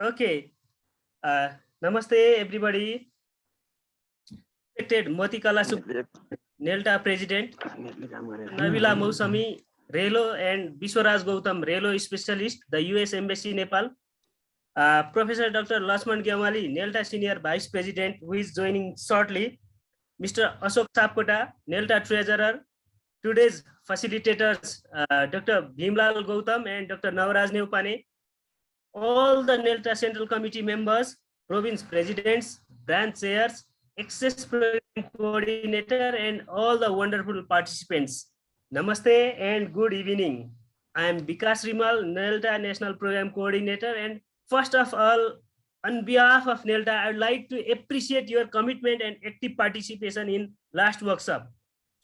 Okay. Namaste, everybody. Respected Moti Kala Nelta President, Nabila Mousami, Relo, and Biswaraj Gautam, Relo Specialist, the US Embassy, Nepal. Professor Dr. Lakshman Gyamali, Nelta Senior Vice President, who is joining shortly. Mr. Ashok Sapkota, Nelta Treasurer. Today's facilitators, Dr. Bhimlal Gautam and Dr. Navraj Neupane. All the Nelta Central Committee members, province presidents, branch chairs, access program coordinator, and all the wonderful participants. Namaste and good evening. I am Vikas Rimal, Nelta National Program Coordinator, and first of all, on behalf of Nelta, I would like to appreciate your commitment and active participation in last workshop.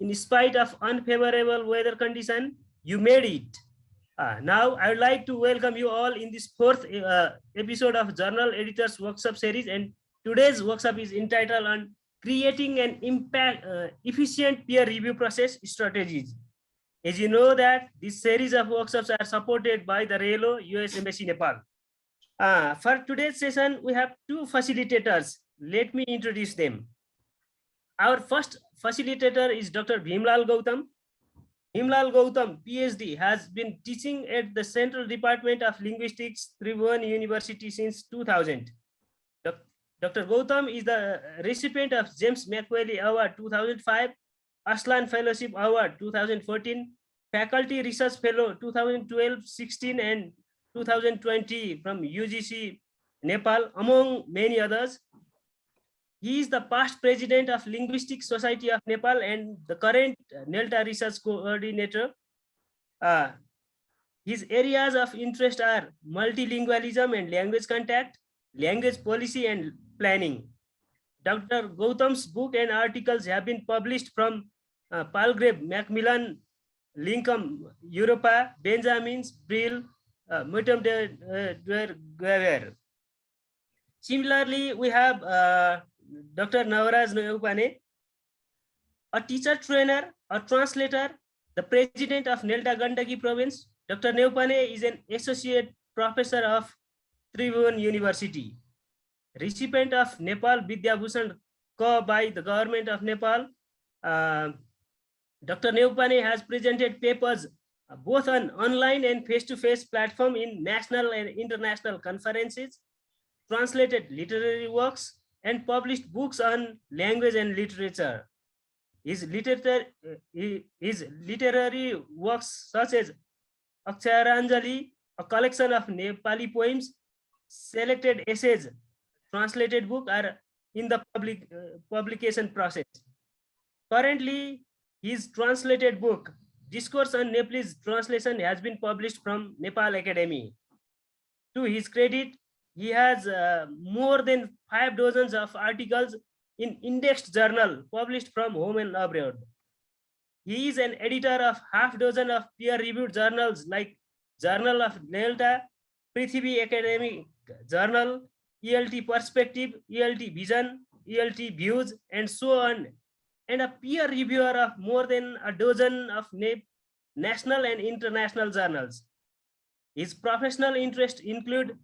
In spite of unfavorable weather condition, you made it. Now, I would like to welcome you all in this fourth episode of Journal Editors Workshop Series, and today's workshop is entitled on creating an efficient peer review process strategies. As you know that this series of workshops are supported by the RELO US Embassy Nepal. For today's session, we have two facilitators. Let me introduce them. Our first facilitator is Dr. Bhimlal Gautam. Bhimlal Gautam, PhD, has been teaching at the Central Department of Linguistics, Tribhuvan University since 2000. Dr. Gautam is the recipient of James McWaley Award 2005, Aslan Fellowship Award 2014, Faculty Research Fellow 2012-16 and 2020 from UGC Nepal, among many others. He is the past president of Linguistic Society of Nepal and the current Nelta Research Coordinator. His areas of interest are multilingualism and language contact, language policy and planning. Dr. Gautam's book and articles have been published from Palgrave, Macmillan, Lincoln, Europa, Benjamin's, Brill, Mutum de Guerre. Similarly, we have Dr. Navraj Neupane, a teacher trainer, a translator, the president of Nelta Gandaki province. Dr. Neupane is an associate professor of Tribhuvan University, recipient of Nepal Vidya Bhushan by the government of Nepal. Dr. Neupane has presented papers both on online and face-to-face platform in national and international conferences, translated literary works, and published books on language and literature. His literary works such as Aksharanjali, a collection of Nepali poems, selected essays, translated book are in the publication process. Currently, his translated book, Discourse on Nepalese Translation, has been published from Nepal Academy. To his credit, he has more than 5 dozens of articles in indexed journal published from home and abroad. He is an editor of half dozen of peer-reviewed journals like Journal of Nelta, Prithvi Academic Journal, ELT Perspective, ELT Vision, ELT Views, and so on, and a peer reviewer of more than a dozen of national and international journals. His professional interests include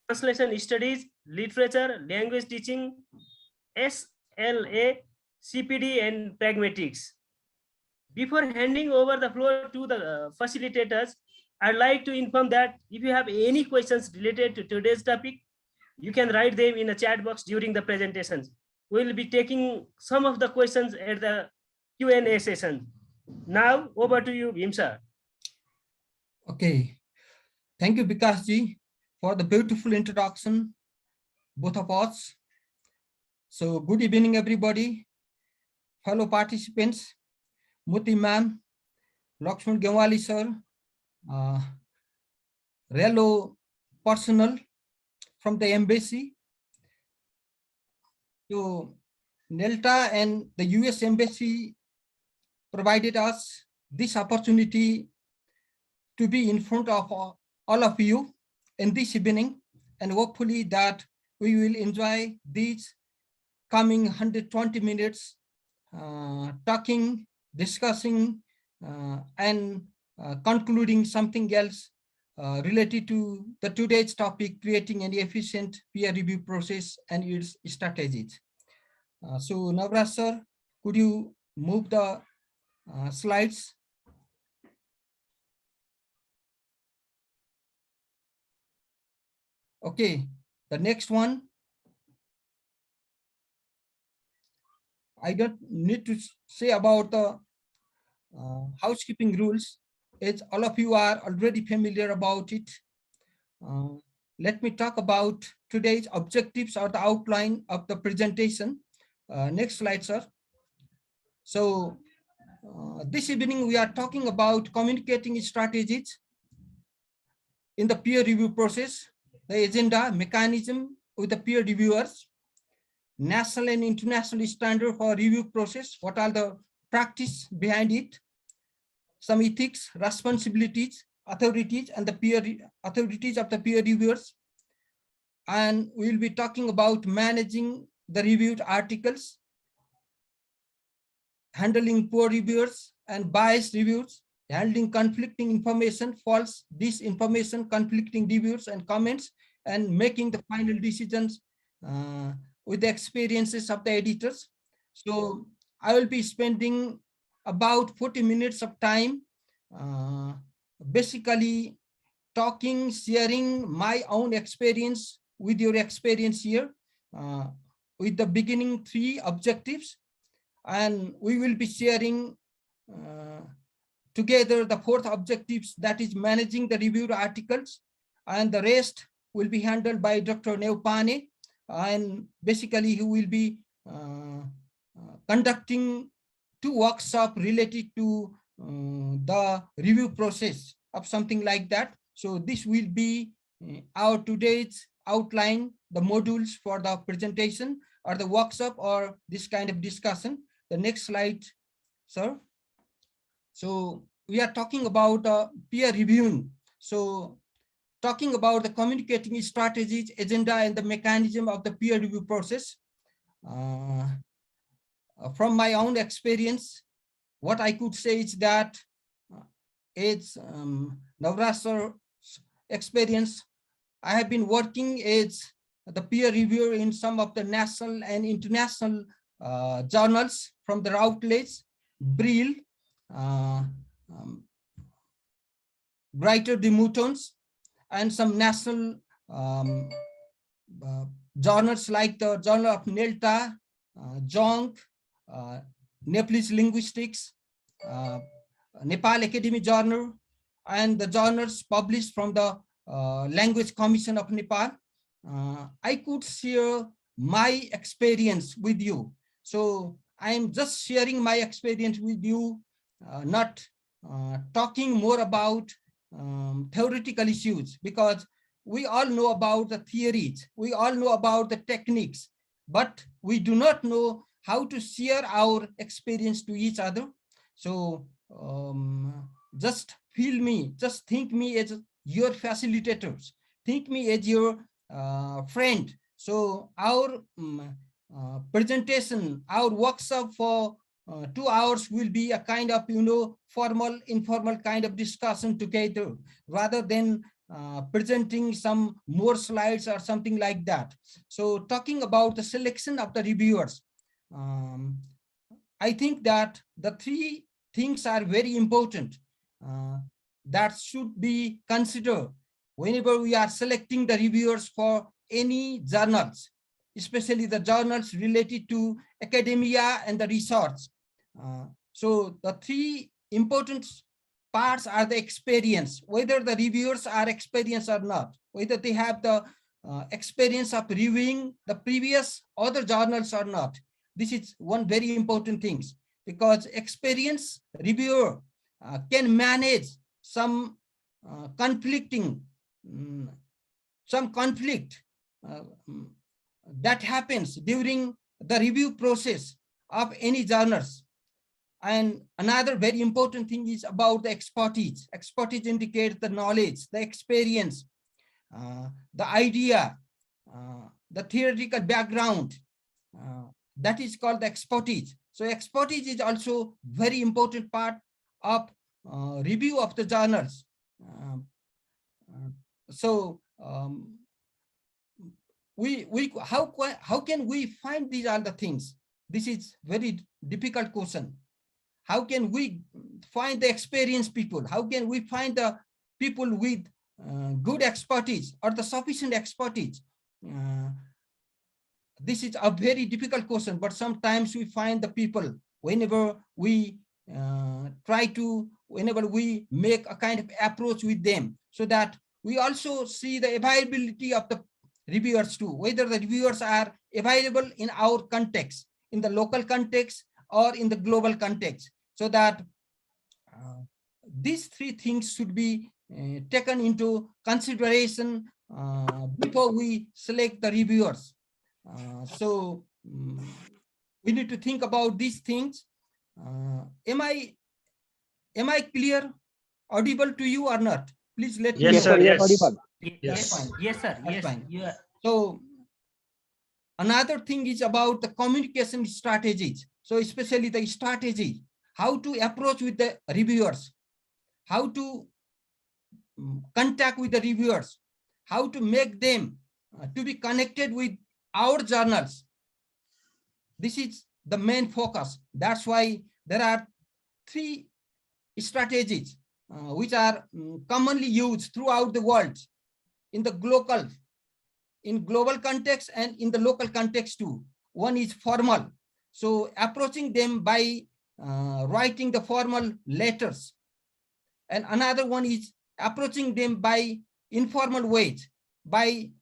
translation studies, literature, language teaching, SLA, CPD, and pragmatics. Before handing over the floor to the facilitators, I'd like to inform that if you have any questions related to today's topic, you can write them in a chat box during the presentations. We'll be taking some of the questions at the Q&A session. Now, over to you, Bhim sir. Okay. Thank you, Vikas ji, for the beautiful introduction, both of us. So, good evening, everybody, fellow participants, Moti ma'am, Lakshman Gyamali sir, RELO personnel from the embassy. So, Nelta and the US Embassy provided us this opportunity to be in front of all of you in this evening, and hopefully that we will enjoy these coming 120 minutes talking, discussing, and concluding something else related to the today's topic, creating an efficient peer review process and its strategies. So Navraj sir, could you move the slides? Okay, the next one. I don't need to say about the housekeeping rules, as all of you are already familiar about it. Let me talk about today's objectives or the outline of the presentation. Next slide, sir. So this evening we are talking about communicating strategies in the peer review process, the agenda, mechanism with the peer reviewers, national and international standard for review process, what are the practice behind it, some ethics, responsibilities, authorities, and the authorities of the peer reviewers. And we'll be talking about managing the reviewed articles, handling poor reviewers and biased reviews, handling conflicting information, false disinformation, conflicting reviews and comments, and making the final decisions with the experiences of the editors. So I will be spending about 40 minutes of time basically talking, sharing my own experience with your experience here with the beginning 3 objectives. And we will be sharing together the 4th objectives, that is managing the reviewed articles, and the rest will be handled by Dr. Neupane, and basically he will be conducting 2 workshops related to the review process of something like that. So this will be our today's outline, the modules for the presentation or the workshop or this kind of discussion. The next slide, sir. So we are talking about peer reviewing. So talking about the communicating strategies, agenda, and the mechanism of the peer review process. From my own experience, what I could say is that it's Navraj sir's experience. I have been working as the peer reviewer in some of the national and international journals from the Routledge, Brill, Writer de Moutons, and some national journals like the Journal of NELTA, JONG, Nepalese Linguistics, Nepal Academy Journal, and the journals published from the Language Commission of Nepal. I could share my experience with you. So I am just sharing my experience with you, not talking more about theoretical issues, because we all know about the theories, we all know about the techniques, but we do not know how to share our experience to each other. So just feel me, just think me as your facilitators, think me as your friend. So our presentation, our workshop for 2 hours will be a kind of, formal, informal kind of discussion together, rather than presenting some more slides or something like that. So talking about the selection of the reviewers, I think that the 3 things are very important that should be considered whenever we are selecting the reviewers for any journals, especially the journals related to academia and the research. So the 3 important parts are the experience, whether the reviewers are experienced or not, whether they have the experience of reviewing the previous other journals or not. This is one very important thing, because experienced reviewer can manage some conflict that happens during the review process of any journals. And another very important thing is about the expertise. Expertise indicates the knowledge, the experience, the idea, the theoretical background. That is called the expertise. So expertise is also very important part of review of the journals. So how can we find these are the things? This is very difficult question. How can we find the experienced people? How can we find the people with good expertise or the sufficient expertise? This is a very difficult question, but sometimes we find the people whenever we whenever we make a kind of approach with them, so that we also see the availability of the reviewers too, whether the reviewers are available in our context, in the local context or in the global context, so that these three things should be taken into consideration before we select the reviewers. So we need to think about these things. Am I clear, audible to you or not? Please let me know. Yes, sir. Yes, Yes. audible. Yes. Fine. Yes, sir. That's Yes. fine. Yeah. So another thing is about the communication strategies. So especially the strategy, how to approach with the reviewers, how to contact with the reviewers, how to make them to be connected with our journals. This is the main focus. That's why there are three strategies which are commonly used throughout the world in the global context and in the local context too. One is formal. So approaching them by writing the formal letters. And another one is approaching them by informal ways, by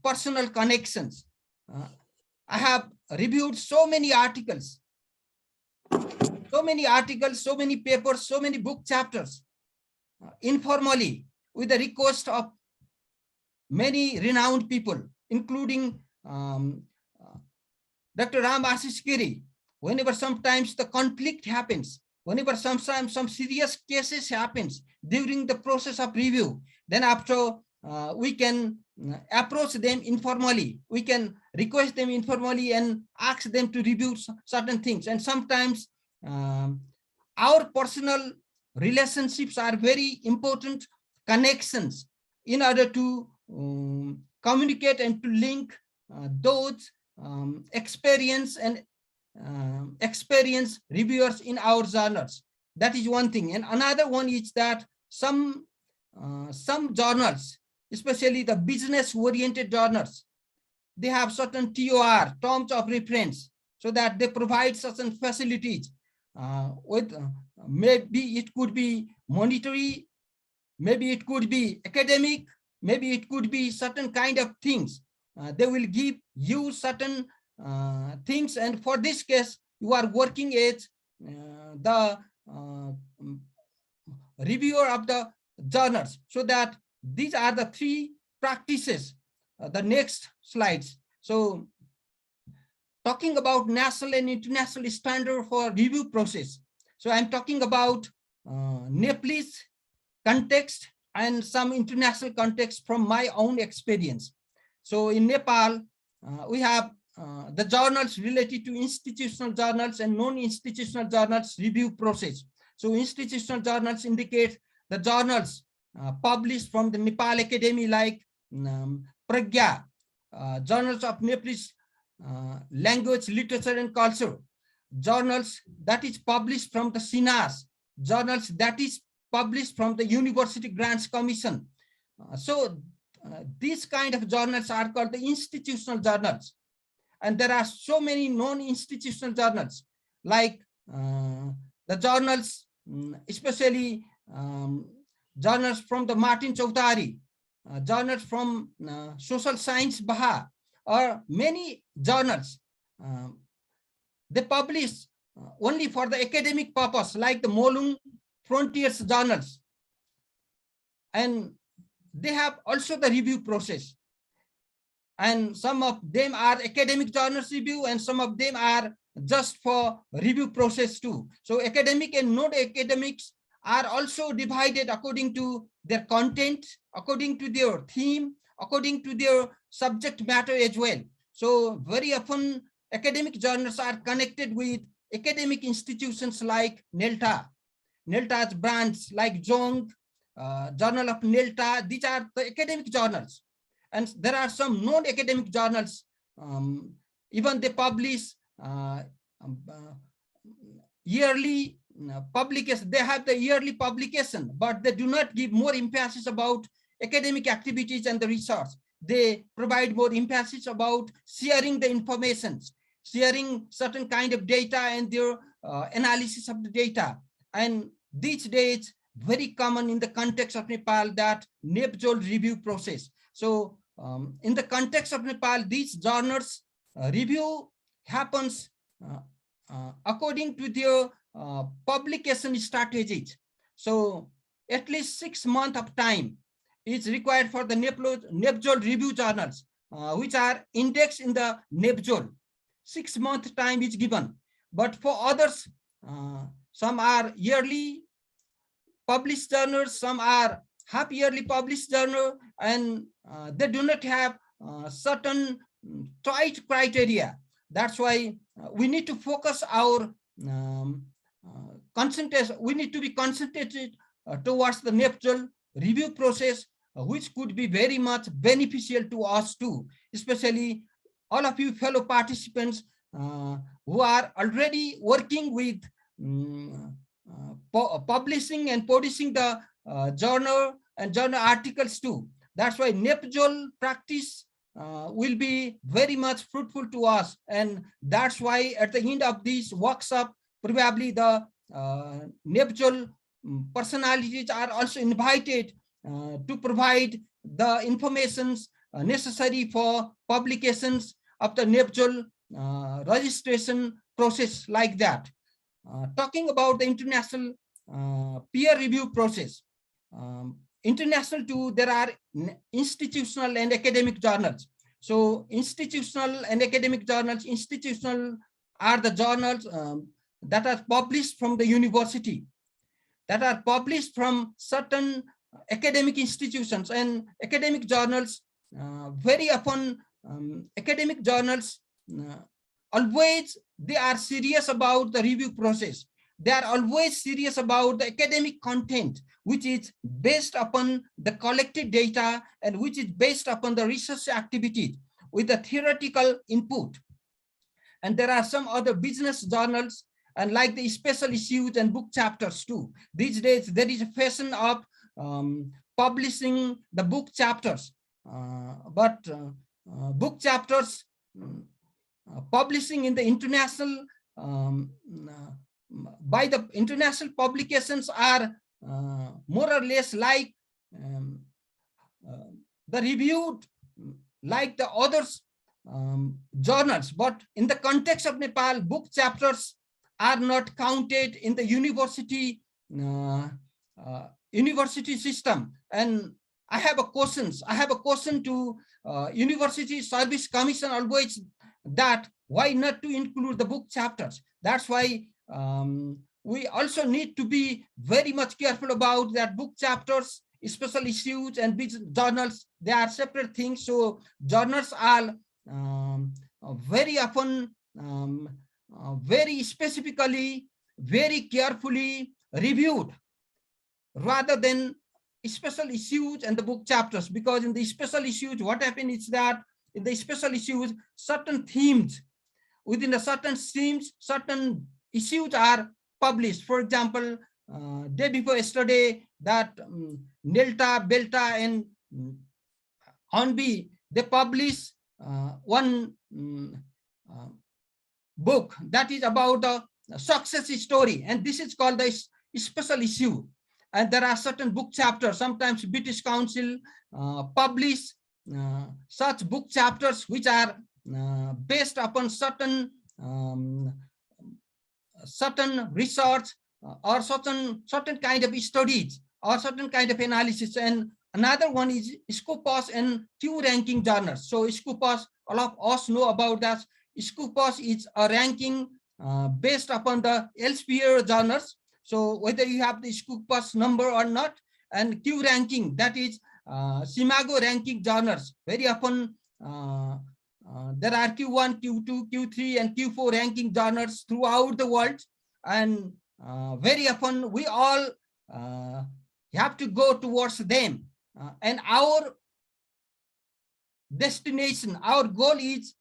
personal connections. I have reviewed so many articles, so many papers, so many book chapters, informally, with the request of many renowned people, including Dr. Ram Ashish Giri. Whenever sometimes the conflict happens, whenever sometimes some serious cases happens during the process of review, then after we can approach them informally. We can request them informally and ask them to review certain things. And sometimes our personal relationships are very important connections in order to communicate and to link those experienced reviewers in our journals. That is one thing. And another one is that some journals, especially the business-oriented journals, they have certain TOR, terms of reference, so that they provide certain facilities with maybe it could be monetary, maybe it could be academic, maybe it could be certain kind of things. They will give you certain things, and for this case, you are working as the reviewer of the journals. So that these are the three practices. The next slides. So talking about national and international standard for review process. So I'm talking about Nepalese context and some international context from my own experience. So in Nepal, we have the journals related to institutional journals and non-institutional journals review process. So institutional journals indicate the journals published from the Nepal Academy, like Pragya, journals of Nepalese language, literature and culture, journals that is published from the SINAS, journals that is published from the University Grants Commission. So these kind of journals are called the institutional journals. And there are so many non-institutional journals, like the journals, especially journals from the Martin Chaudhary, journals from Social Science Baha, or many journals. They publish only for the academic purpose, like the Molung Frontiers journals. And they have also the review process. And some of them are academic journals review, and some of them are just for review process too. So academic and non-academics are also divided according to their content, according to their theme, according to their subject matter as well. So very often academic journals are connected with academic institutions like NELTA, NELTA's brands like JONG, Journal of NELTA. These are the academic journals. And there are some non-academic journals. Even they publish yearly publication. They have the yearly publication, but they do not give more emphasis about academic activities and the research. They provide more emphasis about sharing the information, sharing certain kind of data and their analysis of the data. And these days, very common in the context of Nepal, that NEPJOL review process. So in the context of Nepal, these journals review happens according to their publication strategies. So at least 6 months of time is required for the NEPJOL review journals, which are indexed in the NEPJOL. 6 month time is given. But for others, some are yearly published journals, some are half yearly published journal, and they do not have certain tight criteria. That's why we need to focus our concentration. We need to be concentrated towards the NEPJOL review process, which could be very much beneficial to us too, especially all of you fellow participants who are already working with publishing and producing the journal and journal articles too. That's why NEPJOL practice will be very much fruitful to us. And that's why at the end of this workshop, probably the NEPJOL personalities are also invited to provide the informations necessary for publications of the NEPJOL registration process like that. Talking about the international peer review process, international too, there are institutional and academic journals. So institutional and academic journals, institutional are the journals that are published from the university, that are published from certain academic institutions. And academic journals, very often academic journals always, they are serious about the review process. They are always serious about the academic content, which is based upon the collected data and which is based upon the research activities with the theoretical input. And there are some other business journals, and like the special issues and book chapters too. These days, there is a fashion of publishing the book chapters, but book chapters publishing in the international by the international publications are more or less like the reviewed like the others journals. But in the context of Nepal, book chapters are not counted in the university university system. And I have a question to University Service Commission always, that why not to include the book chapters. That's why we also need to be very much careful about that. Book chapters, special issues and business journals, they are separate things. So journals are very often very specifically, very carefully reviewed, rather than special issues and the book chapters. Because in the special issues, what happens is that in the special issues, certain themes, within a certain themes, certain issues are published. For example, day before yesterday, that NELTA, BELTA, and ONB, they publish one book that is about a success story, and this is called the special issue. And there are certain book chapters. Sometimes British Council publish such book chapters which are based upon certain certain research or certain kind of studies or certain kind of analysis. And another one is Scopus and Q ranking journals. So Scopus, all of us know about that. Scopus is a ranking based upon the Elsevier journals. So whether you have the Scopus number or not, and Q ranking, that is Simago ranking journals. Very often there are Q1, Q2, Q3, and Q4 ranking journals throughout the world. And very often we all You have to go towards them. And our destination, our goal is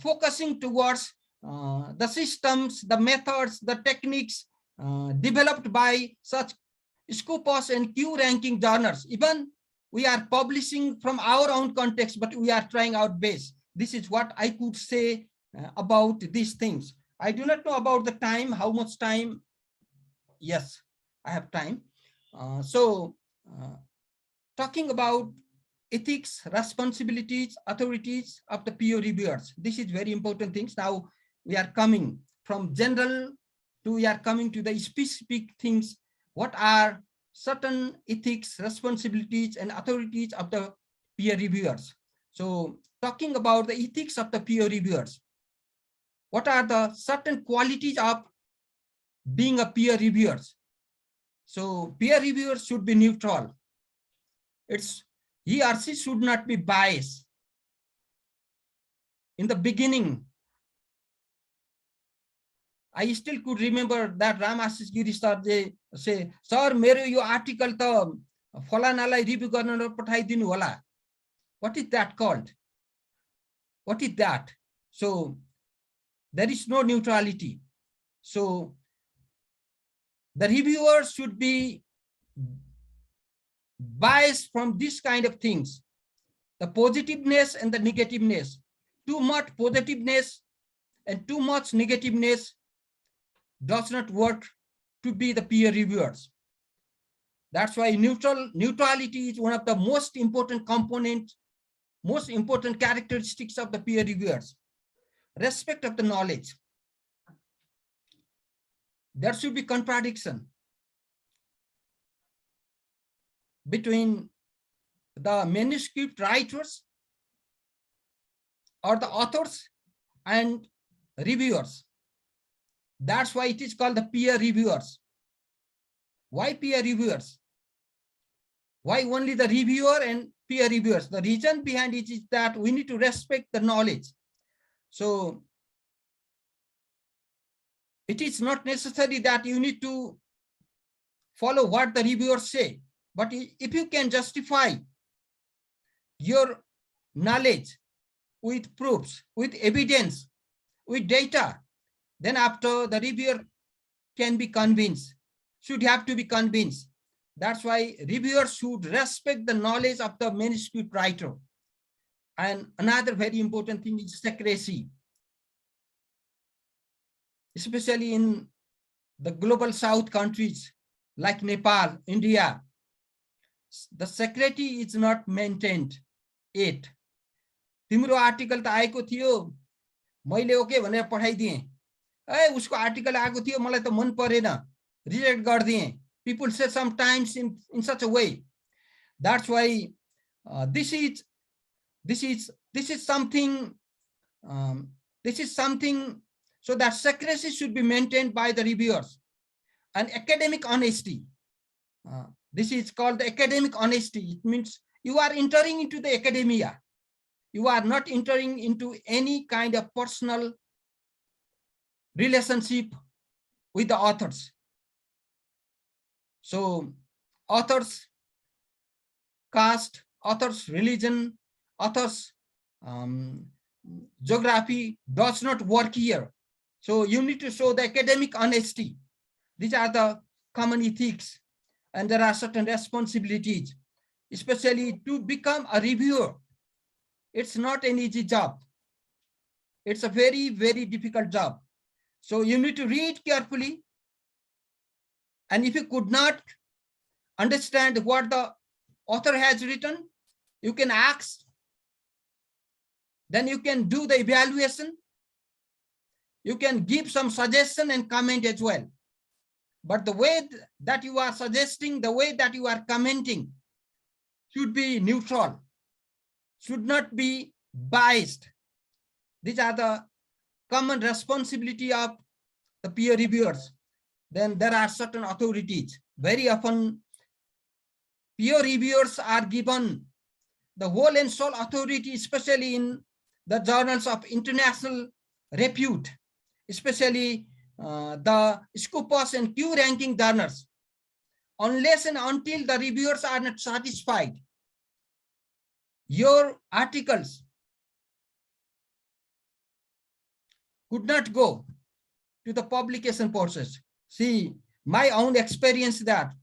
focusing towards the systems, the methods, the techniques developed by such Scopus and Q ranking journals. Even we are publishing from our own context, but we are trying our best. This is what I could say about these things. I do not know about the time, how much time. Yes, I have time. Talking about ethics, responsibilities, authorities of the peer reviewers. This is very important things. Now we are coming from general to we are coming to the specific things. What are certain ethics, responsibilities, and authorities of the peer reviewers? So talking about the ethics of the peer reviewers, what are the certain qualities of being a peer reviewers? So peer reviewers should be neutral. He or she should not be biased. In the beginning, I still could remember that Ram Ashish Giri sir say, "Sir, मेरो यो article त फलानालाई review गर्न पठाइदिनु होला." What is that called? What is that? So there is no neutrality. So the reviewer should be biased from this kind of things, the positiveness and the negativeness. Too much positiveness and too much negativeness does not work to be the peer reviewers. That's why neutrality is one of the most important components, most important characteristics of the peer reviewers. Respect of the knowledge. There should be contradiction between the manuscript writers or the authors and reviewers. That's why it is called the peer reviewers. Why peer reviewers? Why only the reviewer and peer reviewers? The reason behind it is that we need to respect the knowledge. So it is not necessary that you need to follow what the reviewers say. But if you can justify your knowledge with proofs, with evidence, with data, then after the reviewer can be convinced, should have to be convinced. That's why reviewers should respect the knowledge of the manuscript writer. And another very important thing is secrecy. Especially in the global south countries like Nepal, India, the secrecy is not maintained yet. तिम्रो article त आएको थियो, मैले okay भनेर पठाइदिएँ, ए उसको article आएको थियो, मलाई त मन परेन, reject गरिदिएँ. People say sometimes in such a way. That's why this is something. So that secrecy should be maintained by the reviewers. And academic honesty. This is called the academic honesty. It means you are entering into the academia. You are not entering into any kind of personal relationship with the authors. So authors' caste, authors' religion, authors' geography does not work here. So you need to show the academic honesty. These are the common ethics, and there are certain responsibilities, especially to become a reviewer. It's not an easy job. It's a very, very difficult job. So you need to read carefully. And if you could not understand what the author has written, you can ask. Then you can do the evaluation. You can give some suggestion and comment as well. But the way that you are suggesting, the way that you are commenting should be neutral, should not be biased. These are the common responsibility of the peer reviewers. Then there are certain authorities. Very often, peer reviewers are given the whole and sole authority, especially in the journals of international repute, especially the Scopus and Q ranking journals. unless and until the reviewers are not satisfied, your articles could not go to the publication process. See, my own experience that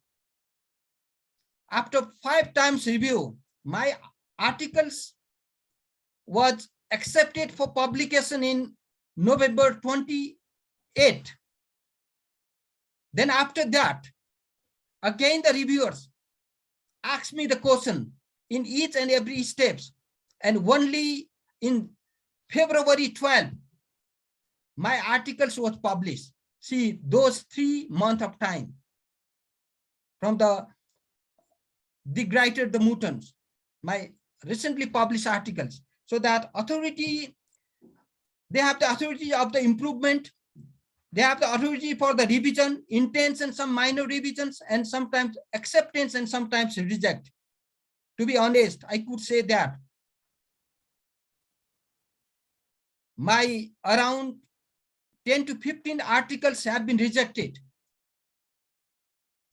after 5 times review, my articles was accepted for publication in November 28. Then after that, again the reviewers asked me the question in each and every steps, and only in February 12, my articles was published. See, those 3 months of time from the degraded the mutants, my recently published articles, so that authority, they have the authority of the improvement, they have the authority for the revision, intents and some minor revisions, and sometimes acceptance and sometimes reject. To be honest, I could say that my around 10 to 15 articles have been rejected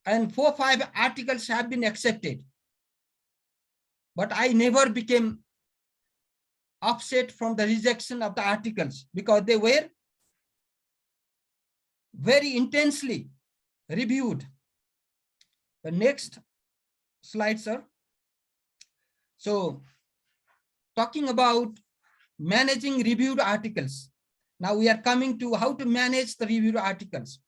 and 4 or 5 articles have been accepted. But I never became upset from the rejection of the articles because they were very intensely reviewed. The next slide, sir. So talking about managing reviewed articles. Now we are coming to how to manage the reviewed articles.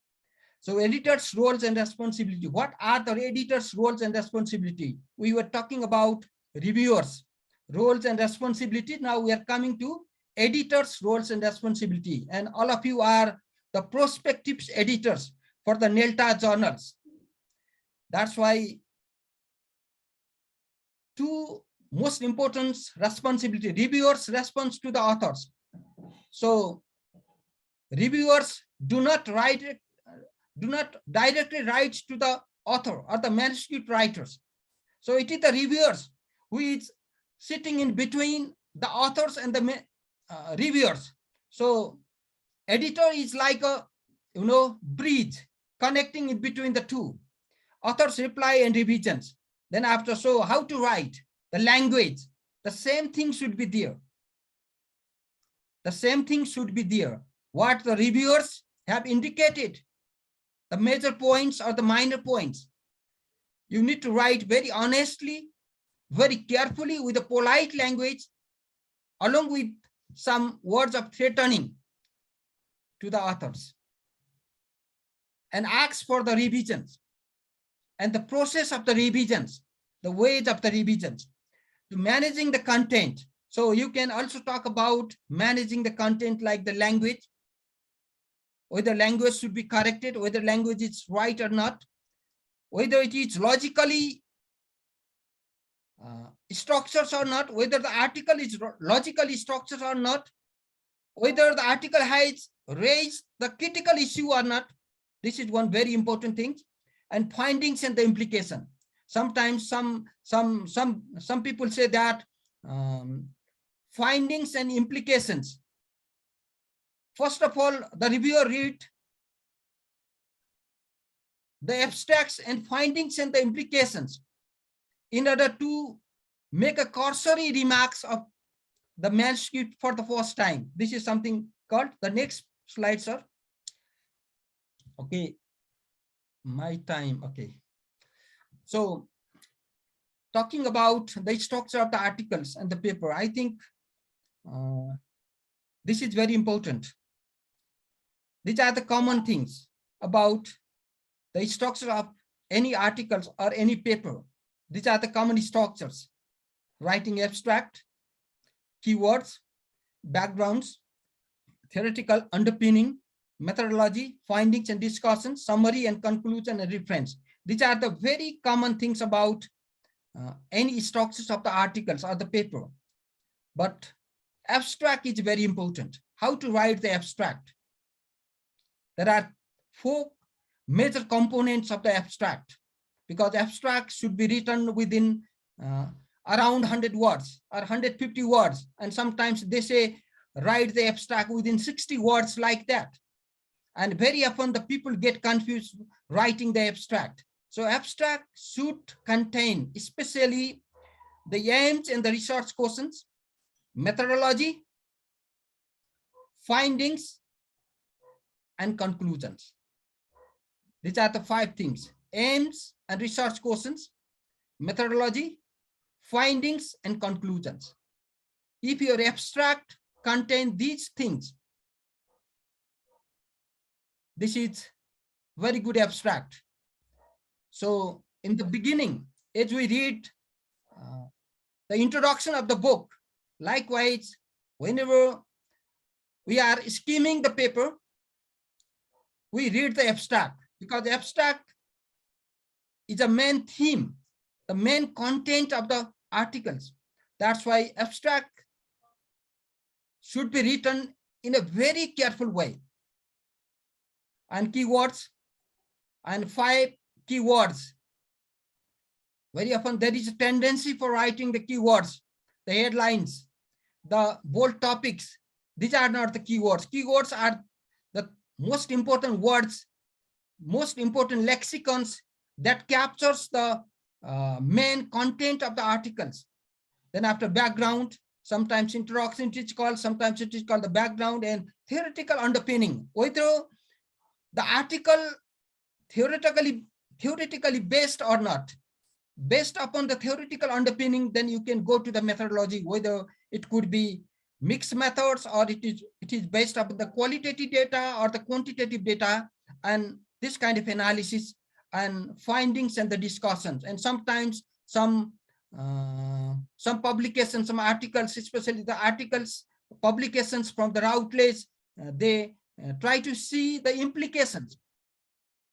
So editors' roles and responsibility. What are the editors' roles and responsibility? We were talking about reviewers' roles and responsibility. Now we are coming to editors' roles and responsibility. And all of you are the prospective editors for the NELTA journals. That's why 2 most important responsibility: reviewers' response to the authors. So reviewers do not directly write to the author or the manuscript writers. So it is the reviewers who is sitting in between the authors and the reviewers. So editor is like a bridge connecting in between the two. Authors reply and revisions. Then after, so how to write, the language, the same thing should be there. The same thing should be there. What the reviewers have indicated, the major points or the minor points. You need to write very honestly, very carefully with a polite language, along with some words of threatening to the authors, and ask for the revisions and the process of the revisions, the ways of the revisions, to managing the content. So you can also talk about managing the content like the language, whether language should be corrected, whether language is right or not, whether it is logically structured or not, whether the article is logically structured or not, whether the article has raised the critical issue or not. This is one very important thing. And findings and the implication. Sometimes some people say that findings and implications. First of all, the reviewer read the abstracts and findings and the implications in order to make a cursory remarks of the manuscript for the first time. This is something called, the next slide, sir. Okay, my time. Okay, so talking about the structure of the articles and the paper, I think this is very important. These are the common things about the structure of any articles or any paper. These are the common structures: writing abstract, keywords, backgrounds, theoretical underpinning, methodology, findings and discussions, summary and conclusion and reference. These are the very common things about any structures of the articles or the paper. But abstract is very important. How to write the abstract? There are 4 major components of the abstract, because abstract should be written within around 100 words or 150 words. And sometimes they say write the abstract within 60 words like that. And very often the people get confused writing the abstract. So abstract should contain especially the aims and the research questions, methodology, findings, and conclusions. These are the 5 things: aims and research questions, methodology, findings, and conclusions. If your abstract contain these things, this is very good abstract. So in the beginning, as we read the introduction of the book, likewise, whenever we are skimming the paper, we read the abstract, because the abstract is a main theme, the main content of the articles. That's why abstract should be written in a very careful way. And keywords, and 5 keywords. Very often there is a tendency for writing the keywords, the headlines, the bold topics. These are not the keywords. Keywords are the most important words, most important lexicons that captures the main content of the articles. Then after background, sometimes introduction it is called, sometimes it is called the background, and theoretical underpinning. Whether the article theoretically based or not. Based upon the theoretical underpinning, then you can go to the methodology, whether it could be mixed methods or it is based upon the qualitative data or the quantitative data, and this kind of analysis and findings and the discussions. And sometimes some publications, some articles, especially the articles, publications from the Routledge, they try to see the implications.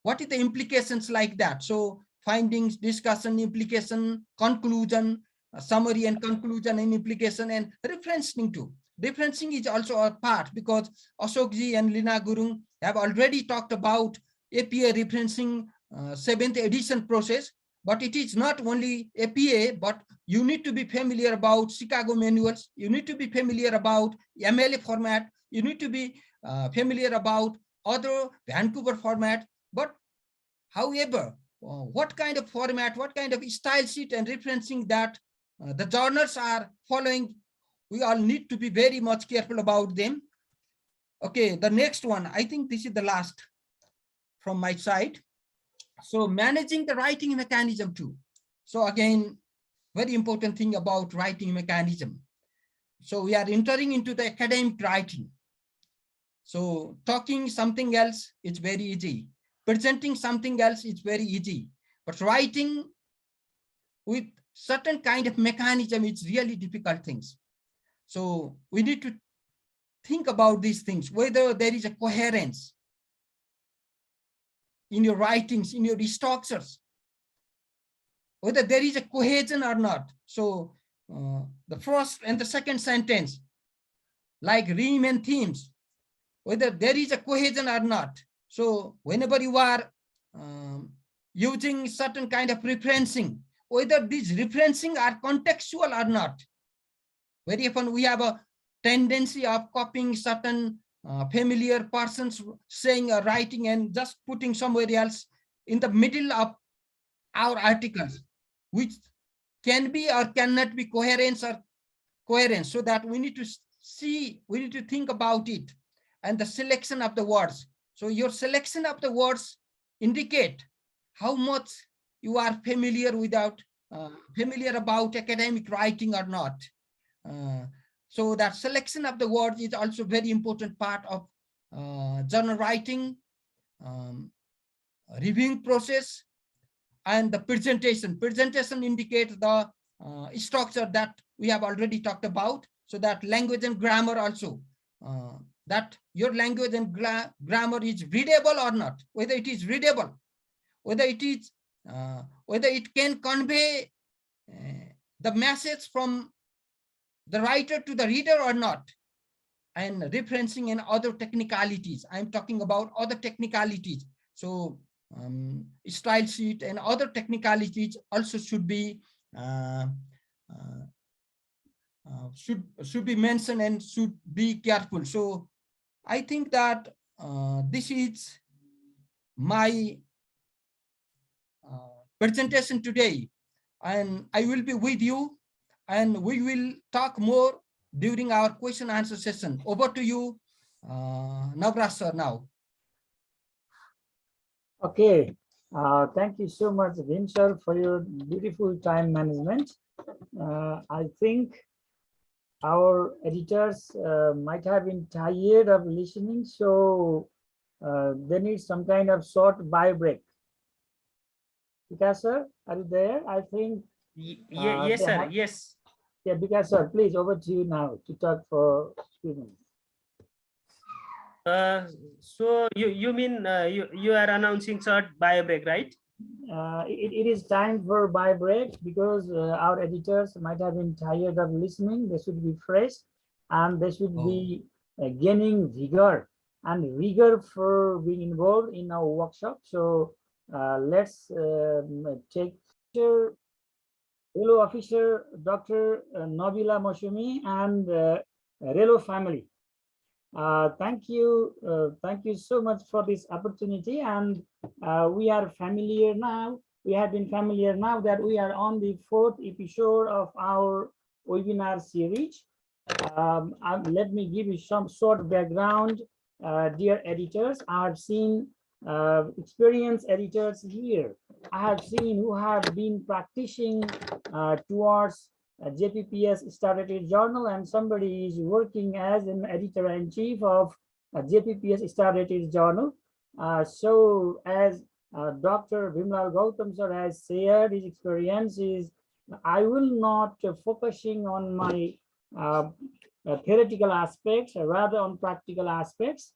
What is the implications like that? So findings, discussion, implication, conclusion, summary and conclusion and implication, and referencing too. Referencing is also a part, because Ashokji and Lina Gurung have already talked about APA referencing 7th edition process, but it is not only APA, but you need to be familiar about Chicago manuals, you need to be familiar about MLA format, you need to be familiar about other Vancouver format. But however, what kind of format, what kind of style sheet and referencing that the journals are following, we all need to be very much careful about them. Okay, the next one, I think this is the last from my side. So managing the writing mechanism too. So again, very important thing about writing mechanism. So we are entering into the academic writing. So talking something else, it's very easy. Presenting something else is very easy. But writing with certain kind of mechanism, it's really difficult things. So we need to think about these things, whether there is a coherence in your writings, in your structures, whether there is a cohesion or not. So the first and the second sentence, like rhyme and themes, whether there is a cohesion or not. So whenever you are using certain kind of referencing, whether these referencing are contextual or not. Very often we have a tendency of copying certain familiar persons saying or writing and just putting somewhere else in the middle of our articles, which can be or cannot be coherence or coherence. So that we need to see, we need to think about it, and the selection of the words. So your selection of the words indicate how much you are familiar familiar about academic writing or not. So that selection of the words is also very important part of journal writing, reviewing process, and the presentation. Presentation indicates the structure that we have already talked about. So that language and grammar also, that your language and grammar is readable or not, whether it is readable, whether it is whether it can convey the message from the writer to the reader or not, and referencing and other technicalities. I'm talking about other technicalities. So style sheet and other technicalities also should be should be mentioned and should be careful. So I think that this is my presentation today, and I will be with you, and we will talk more during our question answer session. Over to you, Navraj sir now. Okay, thank you so much, Vim sir, for your beautiful time management. I think our editors might have been tired of listening, so they need some kind of short bio break. Vikas sir, are you there? I think. Yes, sir. Yes. Yeah, Vikas sir, please, over to you now to talk for a few minutes. So you mean you are announcing short bio break, right? It is time for bio break because our editors might have been tired of listening. They should be fresh and they should be gaining vigor and rigor for being involved in our workshop. So let's take Relo officer Dr. Nabila Moshumi and Relo family. Thank you so much for this opportunity, and we are familiar now. We have been familiar now that we are on the 4th episode of our webinar series. Let me give you some short background, dear editors. I have seen experienced editors here. I have seen who have been practicing towards JPPS Statutory Journal, and somebody is working as an editor-in-chief of JPPS Statutory Journal. So as Dr. Bimlal Gautam sir has shared his experiences, I will not focusing on my theoretical aspects, rather on practical aspects.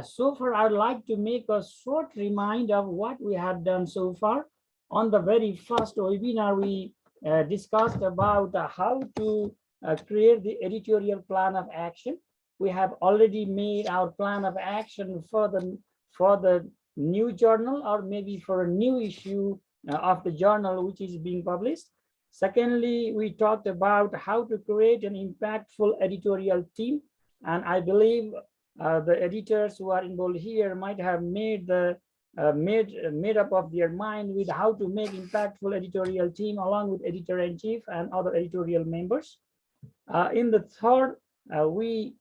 So far, I'd like to make a short reminder of what we have done so far. On the very first webinar, we discussed about how to create the editorial plan of action. We have already made our plan of action for the new journal, or maybe for a new issue of the journal which is being published. Secondly, we talked about how to create an impactful editorial team, and I believe the editors who are involved here might have made made up of their mind with how to make impactful editorial team along with editor-in-chief and other editorial members. In the third, we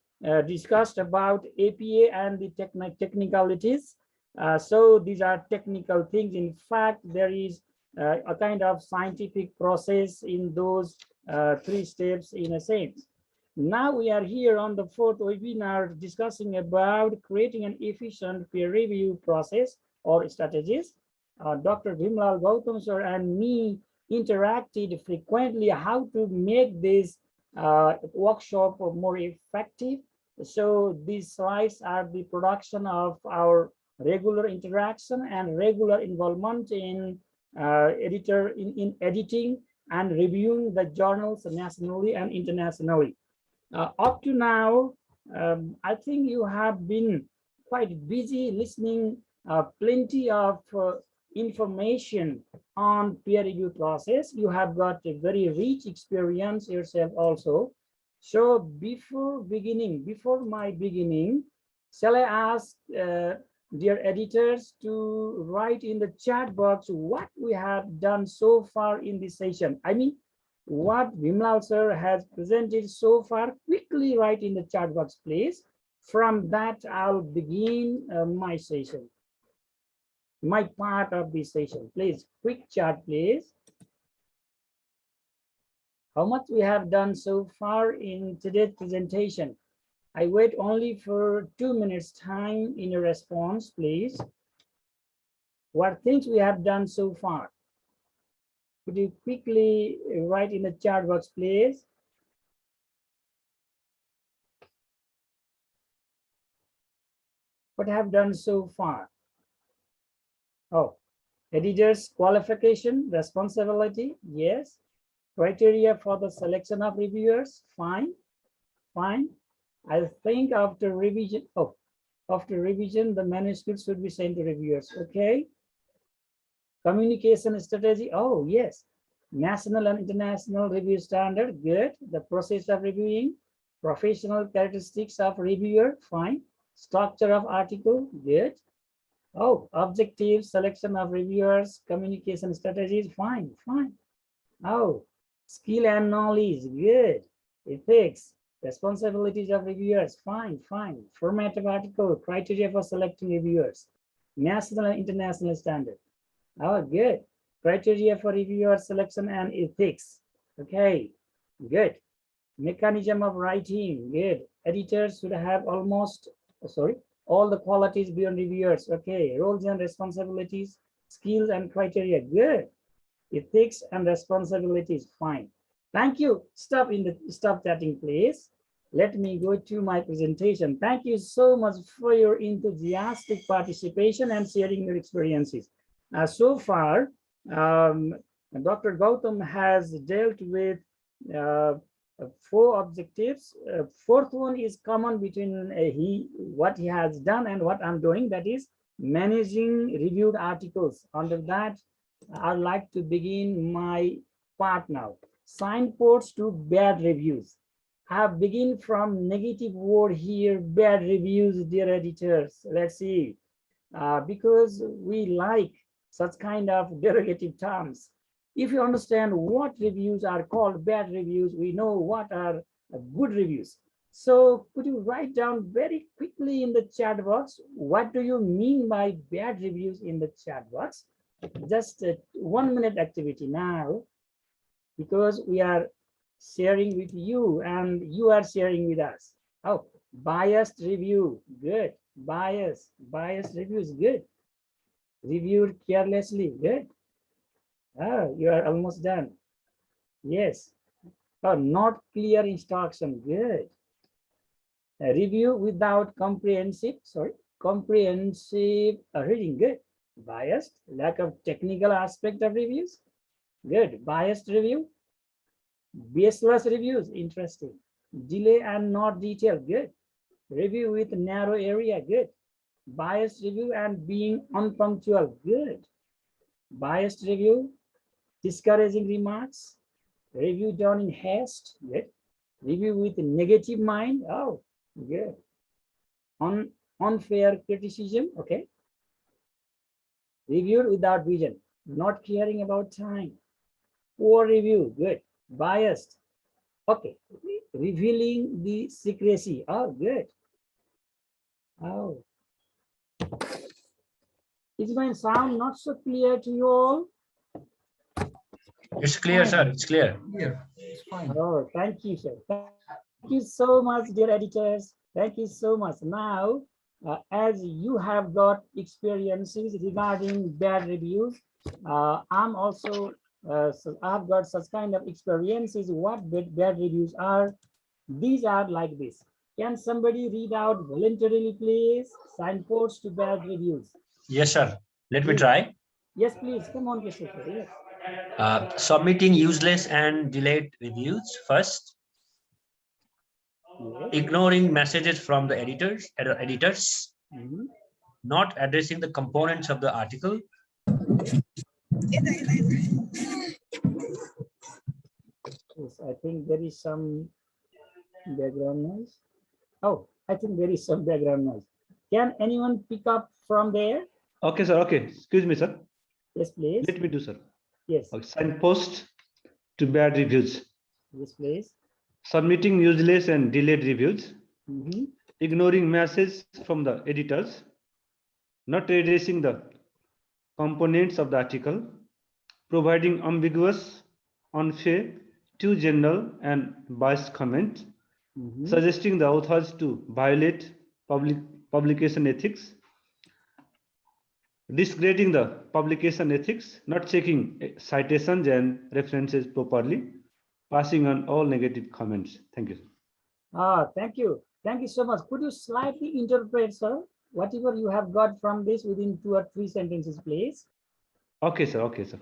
discussed about APA and the technicalities. So these are technical things. In fact, there is a kind of scientific process in those 3 steps in a sense. Now we are here on the 4th webinar discussing about creating an efficient peer review process or strategies. Dr. Bimlal Gautam sir and me interacted frequently how to make this workshop more effective. So these slides are the production of our regular interaction and regular involvement in editing and reviewing the journals nationally and internationally. Up to now, I think you have been quite busy listening plenty of information on peer review process. You have got a very rich experience yourself also. So before my beginning, shall I ask dear editors to write in the chat box what we have done so far in this session? I mean, what Bimlal sir has presented so far. Quickly write in the chat box, please. From that, I'll begin my session, my part of this session. Please, quick chat, please. How much we have done so far in today's presentation? I wait only for 2 minutes time in a response, please. What things we have done so far? Could you quickly write in the chat box, please? What have done so far? Oh, editors qualification, responsibility, yes. Criteria for the selection of reviewers, fine, fine. I think after revision, the manuscript should be sent to reviewers, okay. Communication strategy, oh yes. National and international review standard, good. The process of reviewing, professional characteristics of reviewer, fine. Structure of article, good. Oh, objectives, selection of reviewers, communication strategies, fine, fine. Oh, skill and knowledge, good. Ethics, responsibilities of reviewers, fine, fine. Format of article, criteria for selecting reviewers, national and international standard. Oh, good. Criteria for reviewer selection and ethics. Okay, good. Mechanism of writing, good. Editors should have all the qualities beyond reviewers. Okay, roles and responsibilities, skills and criteria, good. Ethics and responsibilities, fine. Thank you. Stop chatting, please. Let me go to my presentation. Thank you so much for your enthusiastic participation and sharing your experiences. So far, Dr. Gautam has dealt with 4 objectives. Fourth one is common between what he has done and what I'm doing, that is managing reviewed articles. Under that, I'd like to begin my part now. Signposts to bad reviews. I begin from negative word here, bad reviews, dear editors. Let's see, because we like such kind of derogative terms. If you understand what reviews are called bad reviews, we know what are good reviews. So could you write down very quickly in the chat box, what do you mean by bad reviews in the chat box? Just a 1 minute activity now, because we are sharing with you and you are sharing with us. Oh, biased review, good. Biased reviews, good. Reviewed carelessly, good. Oh, you are almost done. Yes. Oh, not clear instruction, good. A review without comprehensive reading, good. Biased, lack of technical aspect of reviews, good. Biased review. Baseless reviews, interesting. Delay and not detailed, good. Review with narrow area, good. Biased review and being unpunctual, good. Biased review, discouraging remarks, review done in haste, good. Review with negative mind, oh, good. Unfair criticism, okay. Reviewed without vision, not caring about time. Poor review, good. Biased, okay. Revealing the secrecy, oh, good. Oh, is my sound not so clear to you all? It's clear, sir. It's clear. Here, it's fine. Oh, thank you, sir. Thank you so much, dear editors. Thank you so much. Now, as you have got experiences regarding bad reviews, I'm also, so I've got such kind of experiences. What bad reviews are? These are like this. Can somebody read out voluntarily, please? Signposts to bad reviews. Yes, sir. Let me Please. try. Yes, please. Come on, Christopher. Yes. Submitting useless and delayed reviews first. Yes. Ignoring messages from the editors. Mhm. Not addressing the components of the article. Yes, I think there is some background noise. Oh, I think there is some background noise. Can anyone pick up from there? Okay, sir. Okay. Excuse me, sir. Yes, please. Let me do, sir. Yes, Okay. Signpost to bad reviews. yes, please. Submitting useless and delayed reviews. Mhm. Ignoring messages from the editors. Not addressing the components of the article. Providing ambiguous, unfair, too general, and biased comment. Mhm. Suggesting the authors to violate publication ethics. Disgrading the publication ethics, not checking citations and references properly, passing on all negative comments. Thank you. Thank you. Thank you so much. Could you slightly interpret, sir, whatever you have got from this within 2 or 3 sentences, please? Okay, sir. Okay, sir.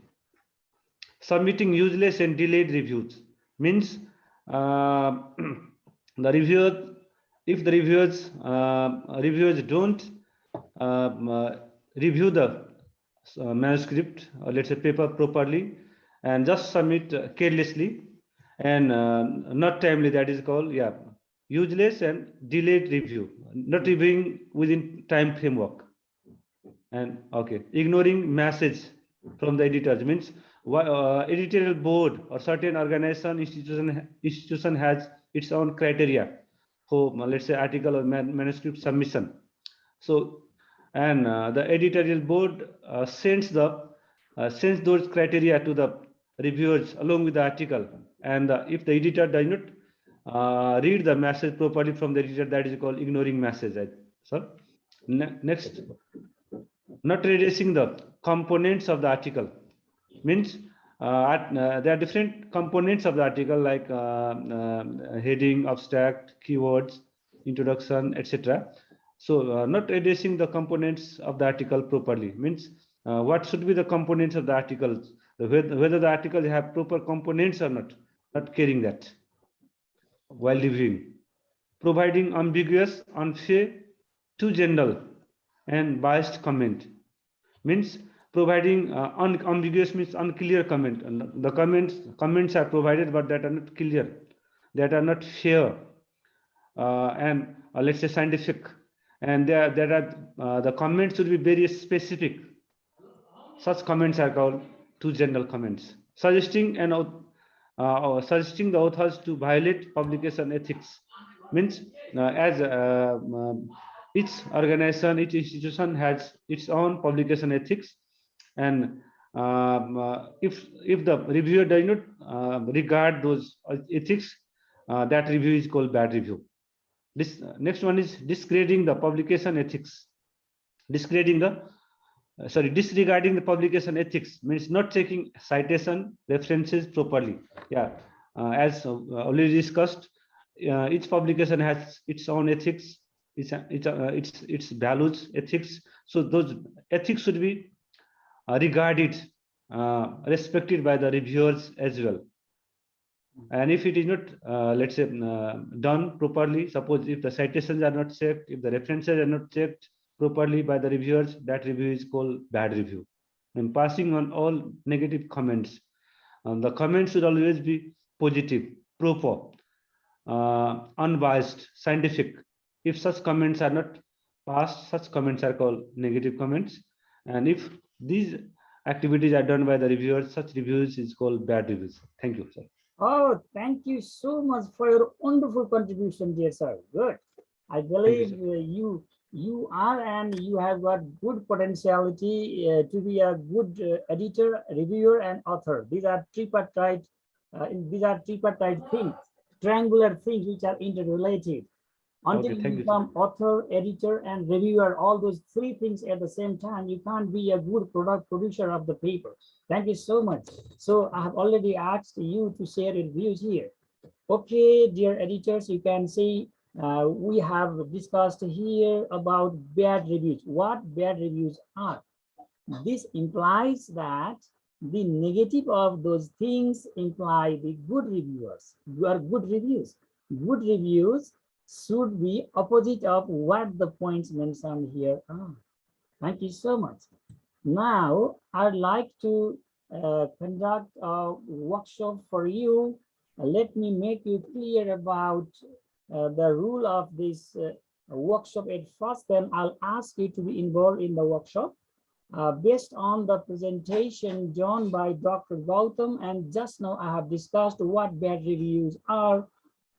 Submitting useless and delayed reviews means the reviewer, if the reviewers don't review the manuscript or let's say paper properly and just submit carelessly and not timely, that is called useless and delayed review, not reviewing within time framework. And okay, ignoring message from the editors means editorial board or certain organization institution has its own criteria for let's say article or manuscript submission. So and the editorial board sends those criteria to the reviewers along with the article, and if the editor does not read the message properly from the editor, that is called ignoring message. So next, not reducing the components of the article means there are different components of the article like heading, abstract, keywords, introduction, etc. So not addressing the components of the article properly means what should be the components of the articles, whether the articles have proper components or not caring that while reviewing. Providing ambiguous, unfair, too general, and biased comment means providing ambiguous means unclear comment. And the comments are provided, but that are not clear, that are not fair, and let's say scientific, and the comments should be very specific. Such comments are called too general comments, suggesting the authors to violate publication ethics means as each organization, each institution has its own publication ethics, and if the reviewer does not regard those ethics, that review is called bad review. This next one is disregarding the publication ethics. Disregarding the publication ethics means not checking citation references properly. Yeah, as already discussed, each publication has its own ethics, its values, ethics. So those ethics should be regarded, respected by the reviewers as well. And if it is not, let's say, done properly, suppose if the citations are not checked, if the references are not checked properly by the reviewers, that review is called bad review. And passing on all negative comments, the comments should always be positive, proper, unbiased, scientific. If such comments are not passed, such comments are called negative comments. And if these activities are done by the reviewers, such reviews is called bad reviews. Thank you, sir. Oh, thank you so much for your wonderful contribution, dear sir. Good. I believe you are and you have got good potentiality to be a good editor, reviewer, and author. These are tripartite things, triangular things which are interrelated. Until you become author, editor, and reviewer, all those three things at the same time, you can't be a good producer of the paper. Thank you so much. So I have already asked you to share your views here. Okay, dear editors, you can see we have discussed here about bad reviews. What bad reviews are? This implies that the negative of those things imply the good reviewers. You are good reviews. Good reviews should be opposite of what the points mentioned here are. Thank you so much. Now, I'd like to conduct a workshop for you. Let me make you clear about the rule of this workshop at first, then I'll ask you to be involved in the workshop. Based on the presentation done by Dr. Gautam, and just now I have discussed what bad reviews are,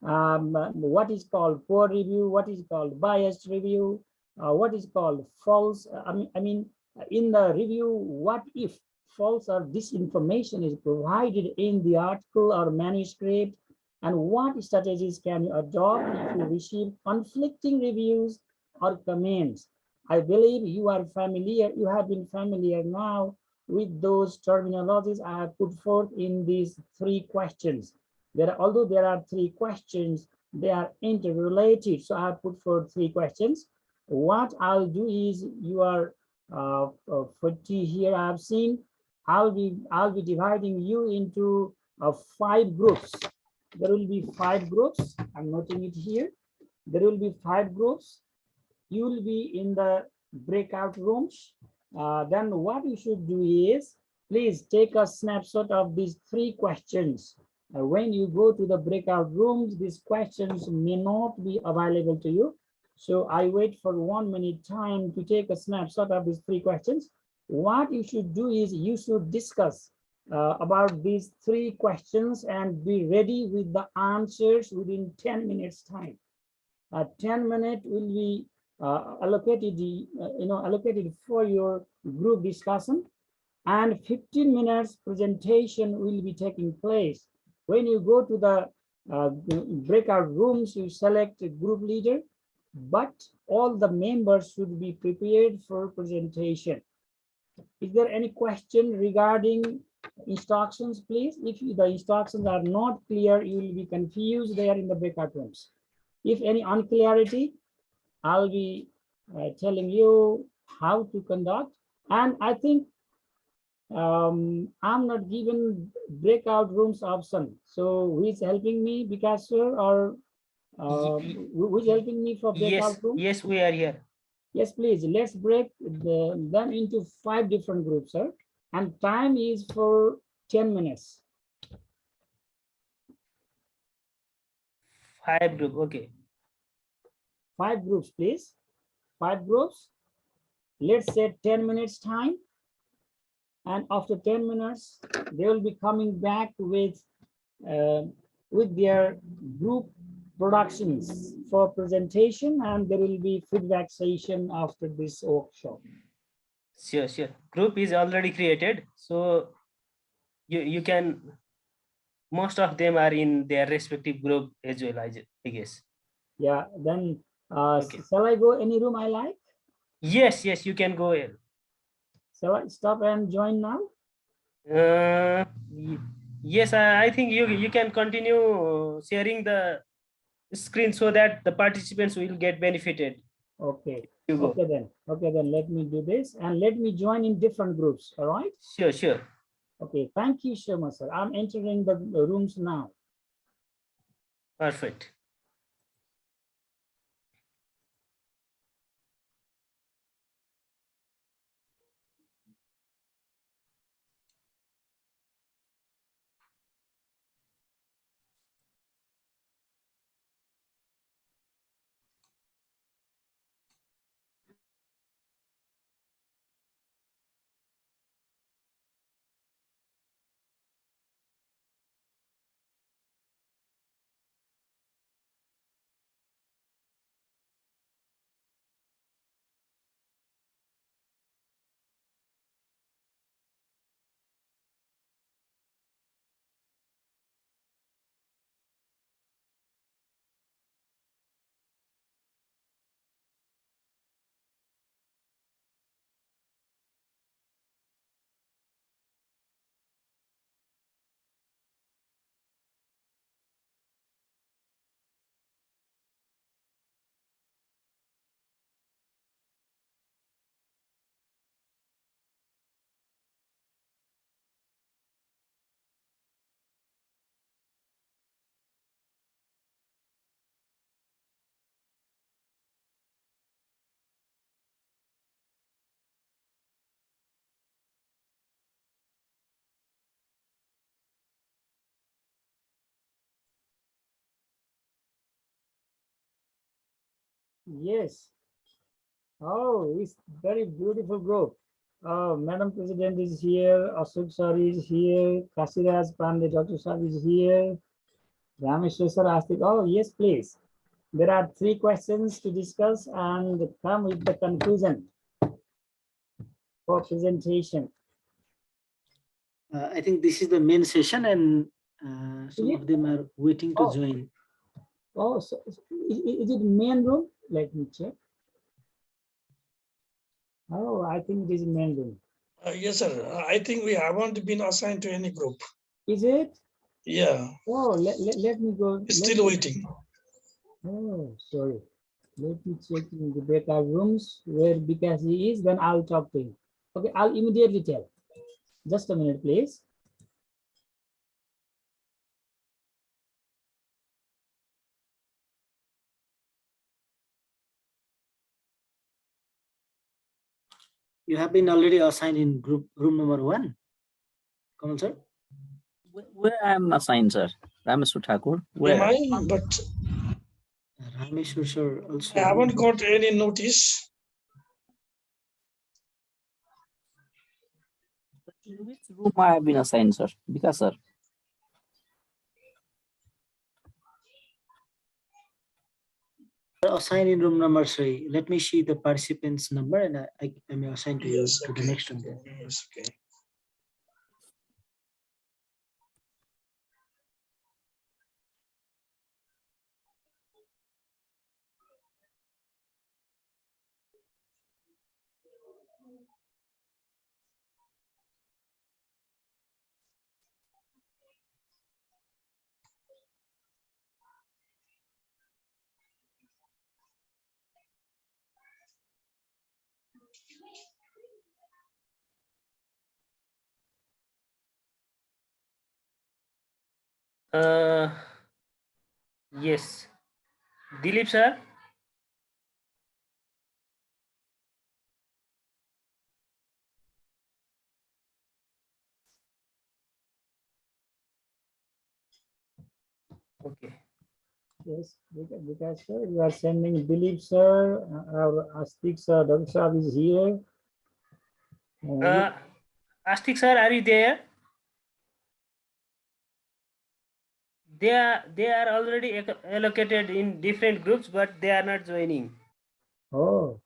what is called poor review, what is called biased review, what is called false. I mean, in the review, what if false or disinformation is provided in the article or manuscript, and what strategies can you adopt if you receive conflicting reviews or comments? I believe you are familiar, you have been familiar now with those terminologies I have put forth in these three questions. Although there are three questions, they are interrelated. So I have put forth three questions. What I'll do is, you are 40 here, I have seen. I'll be dividing you into 5 groups. There will be 5 groups. I'm noting it here. There will be 5 groups. You will be in the breakout rooms. Then what you should do is, please take a snapshot of these 3 questions. When you go to the breakout rooms, these questions may not be available to you. So I wait for 1 minute time to take a snapshot of these 3 questions. What you should do is you should discuss about these 3 questions and be ready with the answers within 10 minutes time. 10 minutes will be allocated for your group discussion, and 15 minutes presentation will be taking place. When you go to the breakout rooms, you select a group leader, but all the members should be prepared for presentation. Is there any question regarding instructions, please? If the instructions are not clear, you will be confused there in the breakout rooms. If any unclarity, I'll be telling you how to conduct. And I think I'm not given breakout rooms option. So who is helping me, Vikas sir, or who is helping me for breakout Yes, room? yes, we are here. Yes, please. Let's break them into 5 different groups, sir. And time is for 10 minutes. 5 group, okay. 5 groups, please. 5 groups. Let's say 10 minutes time. And after 10 minutes, they will be coming back with their group productions for presentation, and there will be feedback session after this workshop. Sure, sure. Group is already created, so you can. Most of them are in their respective group as well, I guess. Yeah, then Okay. shall I go any room I like? Yes, yes, you can go in. Shall I stop and join now? Yes, I think you can continue sharing the screen so that the participants will get benefited. Okay. You go. Okay then. Okay then. Let me do this and let me join in different groups. All right. Sure, sure. Okay. Thank you so much, sir. I'm entering the rooms now. Perfect. Yes. Oh, it's very beautiful group. Oh, Madam President is here. Ashok sir is here. Kasiraj Pandey, Dr. sir is here. Rameshwar sir asked it. Oh, yes, please. There are 3 questions to discuss and come with the conclusion for presentation. I think this is the main session, and some Yeah. of them are waiting to Oh. join. Oh, so is it main room? Let me check. Oh, I think it is main room. Yes, sir. I think we haven't been assigned to any group. Is it? Yeah, Oh, let me go. still waiting. Oh, sorry. Let me check in the breakout rooms where because he is, then I'll talk to him. Okay, I'll immediately tell. Just a minute, please. You have been already assigned in group room number 1. Kamal sir? Where I am assigned, sir? Rameshwar Thakur. Am Where? I? But Rameshwar sir also. I haven't got any notice. Which room I have been assigned, sir? Because, sir. Assign in room number 3. Let me see the participant's number and I may assign to you Yes, to okay. the next room. Yes, okay. Uh, yes. Dilip sir. Okay. Yes, because sir, you are sending Dilip sir, our Astik sir, Dr. Saab is here. Astik sir, are you there? They are already allocated in different groups, but they are not joining. Oh,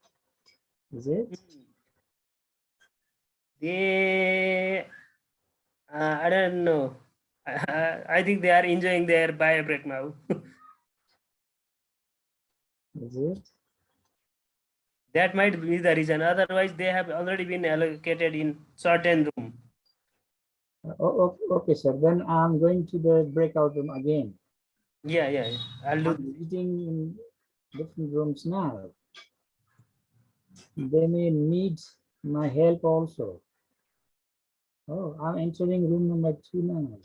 is it? They, I don't know. I think they are enjoying their bio break now. Is it? That might be the reason. Otherwise, they have already been allocated in certain room. Okay, sir. Then I'm going to the breakout room again. Yeah. I'll do. I'm visiting in different rooms now. They may need my help also. Oh, I'm entering room number 2 now.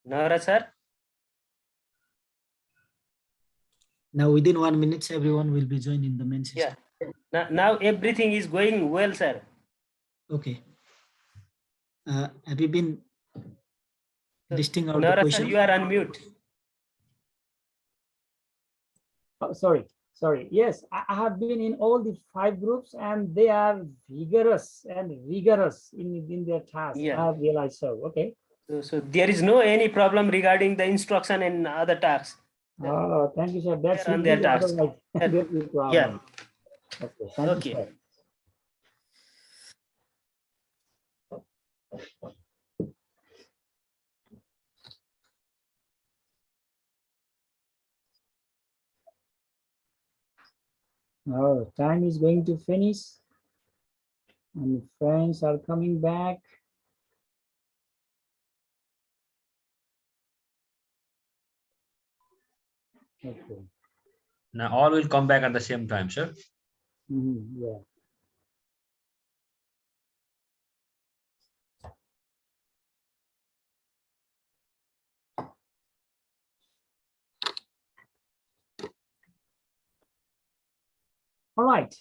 Nagaraj sir. Now within 1 minute, everyone will be joined in the main session. Yeah. Now everything is going well, sir. Okay. Have you been listing out the Nagaraj sir, question? you are on mute. Oh, sorry. Yes, I have been in all the 5 groups and they are vigorous in their task. Yeah. I have realized so. Okay. So there is no any problem regarding the instruction and other tasks. Oh, thank you, sir. That's on their task. otherwise there is a problem. Okay. Thank Okay. you, sir. Oh, time is going to finish. And friends are coming back. Okay. Now all will come back at the same time, sir. Yeah. All right.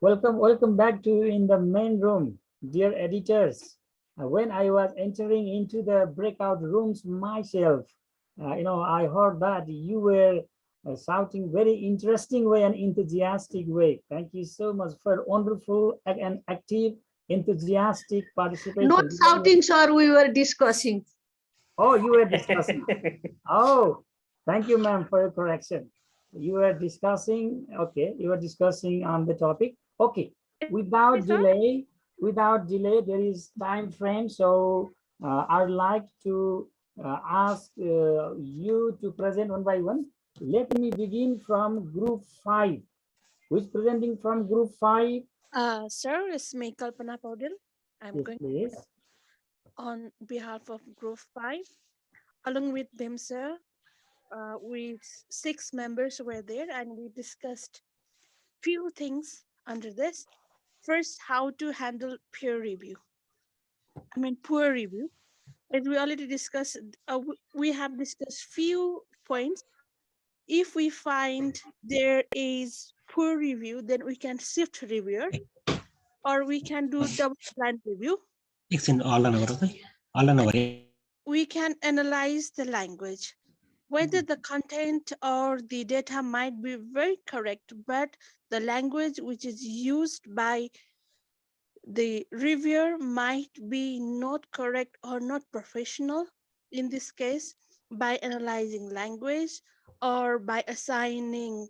Welcome back to in the main room, dear editors. When I was entering into the breakout rooms myself, I heard that you were shouting very interesting way and enthusiastic way. Thank you so much for wonderful and active, enthusiastic participation. Not shouting, sir, we were discussing. Oh, you were discussing. Oh, thank you, ma'am, for your correction. You were discussing, okay, you were discussing on the topic. Okay, without delay, there is time frame. So I'd like to ask you to present one by one. Let me begin from group 5. Who is presenting from group 5? Sir, it's me, Kalpana Paudel. I'm Yes, going please. on behalf of group 5. Along with them, sir, we 6 members were there and we discussed few things under this. First, how to handle peer review. Poor review. As we already discussed, we have discussed few points. If we find there is poor review, then we can shift reviewer, or we can do double blind review. We can analyze the language, whether the content or the data might be very correct, but the language which is used by the reviewer might be not correct or not professional. In this case, by analyzing language or by assigning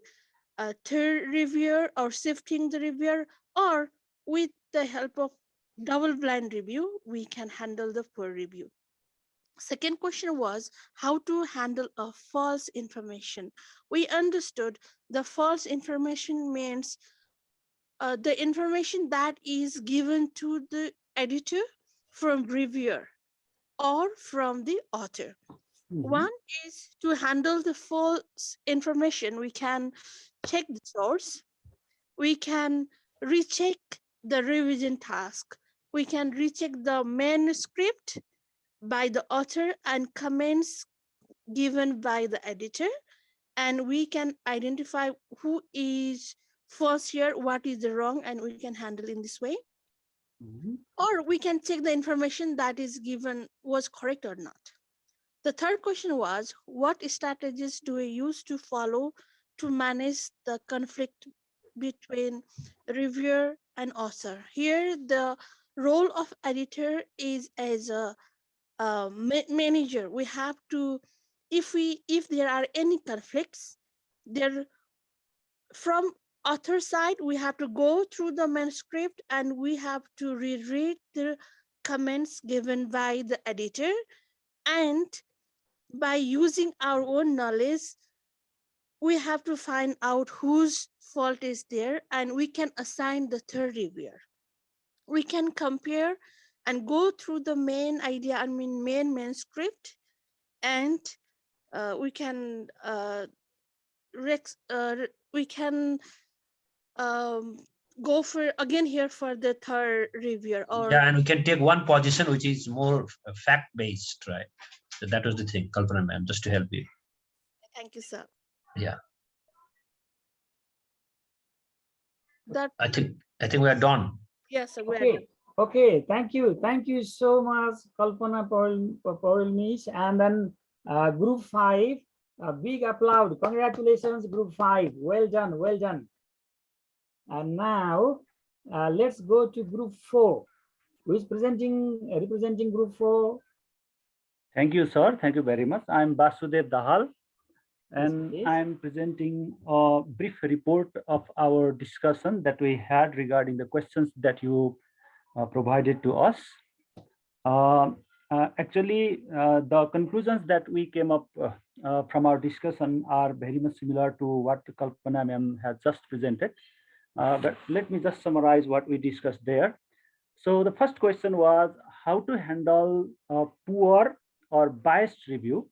a third reviewer or shifting the reviewer, or with the help of double blind review, we can handle the poor review. Second question was how to handle a false information. We understood the false information means the information that is given to the editor from reviewer or from the author. One is to handle the false information. We can check the source. We can recheck the revision task. We can recheck the manuscript by the author and comments given by the editor. And we can identify who is false here, what is the wrong, and we can handle in this way. Or we can check the information that is given was correct or not. The third question was, what strategies do we use to follow to manage the conflict between reviewer and author? Here, the role of editor is as a manager. We have to, if there are any conflicts, there from author side, we have to go through the manuscript and we have to reread the comments given by the editor, and by using our own knowledge, we have to find out whose fault is there, and we can assign the third reviewer. We can compare and go through the main idea, main manuscript, and we can go for again here for the third reviewer. Or yeah, and we can take one position which is more fact based, right? So that was the thing, Kalpana ma'am, just to help you. Thank you, sir. Yeah, That, I think we are done. yes, sir, we are Okay, done. okay, thank you so much, Kalpana Paul, and then group 5, a big applause, congratulations, group 5, well done, well done. And now let's go to group 4, who is representing group 4. Thank you, sir. Thank you very much. I'm Basudev Dahal, and Yes, I'm presenting a brief report of our discussion that we had regarding the questions that you provided to us. Actually, the conclusions that we came up from our discussion are very much similar to what Kalpana ma'am has just presented. But let me just summarize what we discussed there. So the first question was how to handle poor or biased review.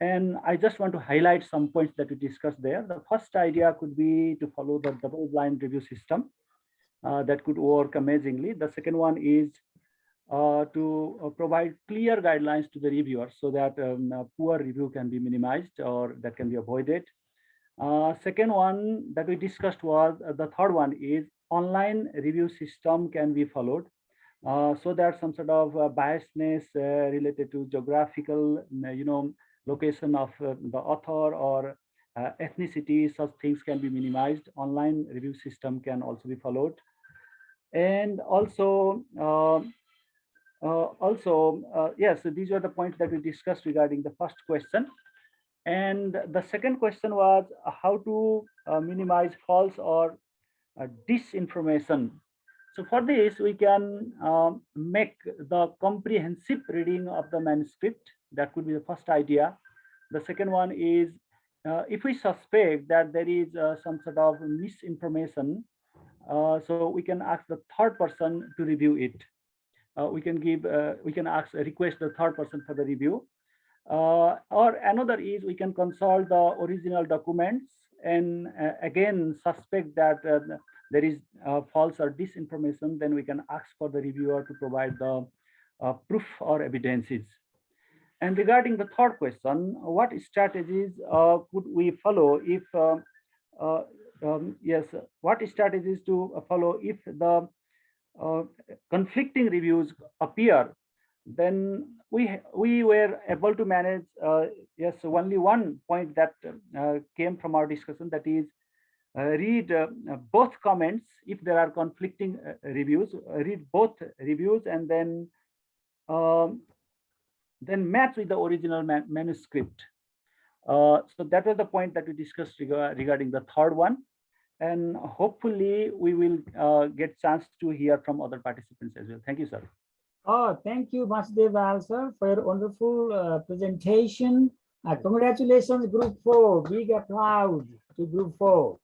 And I just want to highlight some points that we discussed there. The first idea could be to follow the double-blind review system that could work amazingly. The second one is to provide clear guidelines to the reviewer so that poor review can be minimized or that can be avoided. Second one that we discussed was the third one is online review system can be followed so that some sort of biasness related to geographical, location of the author or ethnicity, such things can be minimized. Online review system can also be followed. And also, yes, so these are the points that we discussed regarding the first question. And the second question was how to minimize false or disinformation. So for this, we can make the comprehensive reading of the manuscript. That could be the first idea. The second one is if we suspect that there is some sort of misinformation, so we can ask the third person to review it. We can request the third person for the review. Or another is we can consult the original documents and again suspect that there is false or disinformation, then we can ask for the reviewer to provide the proof or evidences. And regarding the third question, what strategies could we follow if, what strategies to follow if the conflicting reviews appear? Then we were able to manage, yes, only one point that came from our discussion, that is read both comments if there are conflicting reviews, read both reviews and then match with the original manuscript. So that was the point that we discussed regarding the third one. And hopefully we will get chance to hear from other participants as well. Thank you, sir. Oh, thank you, Basudev sir, for your wonderful presentation. Congratulations, Group 4. Big applause to Group 4.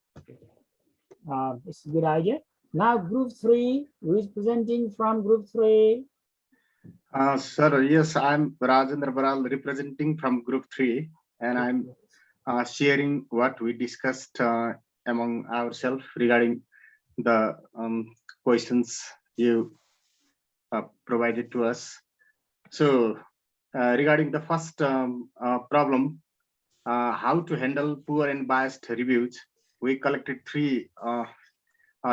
It's a good idea. Now, Group 3, who is presenting from Group 3? Sir, yes, I'm Rajendra Baral representing from Group 3, and I'm sharing what we discussed among ourselves regarding the questions you provided to us. So regarding the first problem, how to handle poor and biased reviews, we collected three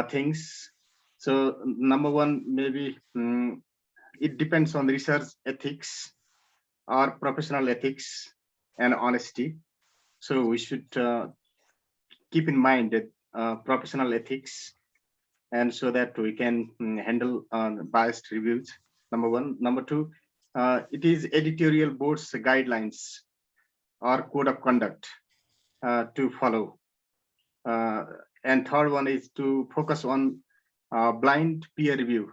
things. So number one, maybe it depends on research ethics or professional ethics and honesty. So we should keep in mind that professional ethics, and so that we can handle biased reviews, number one. Number two, it is editorial board's guidelines or code of conduct to follow. And third one is to focus on blind peer review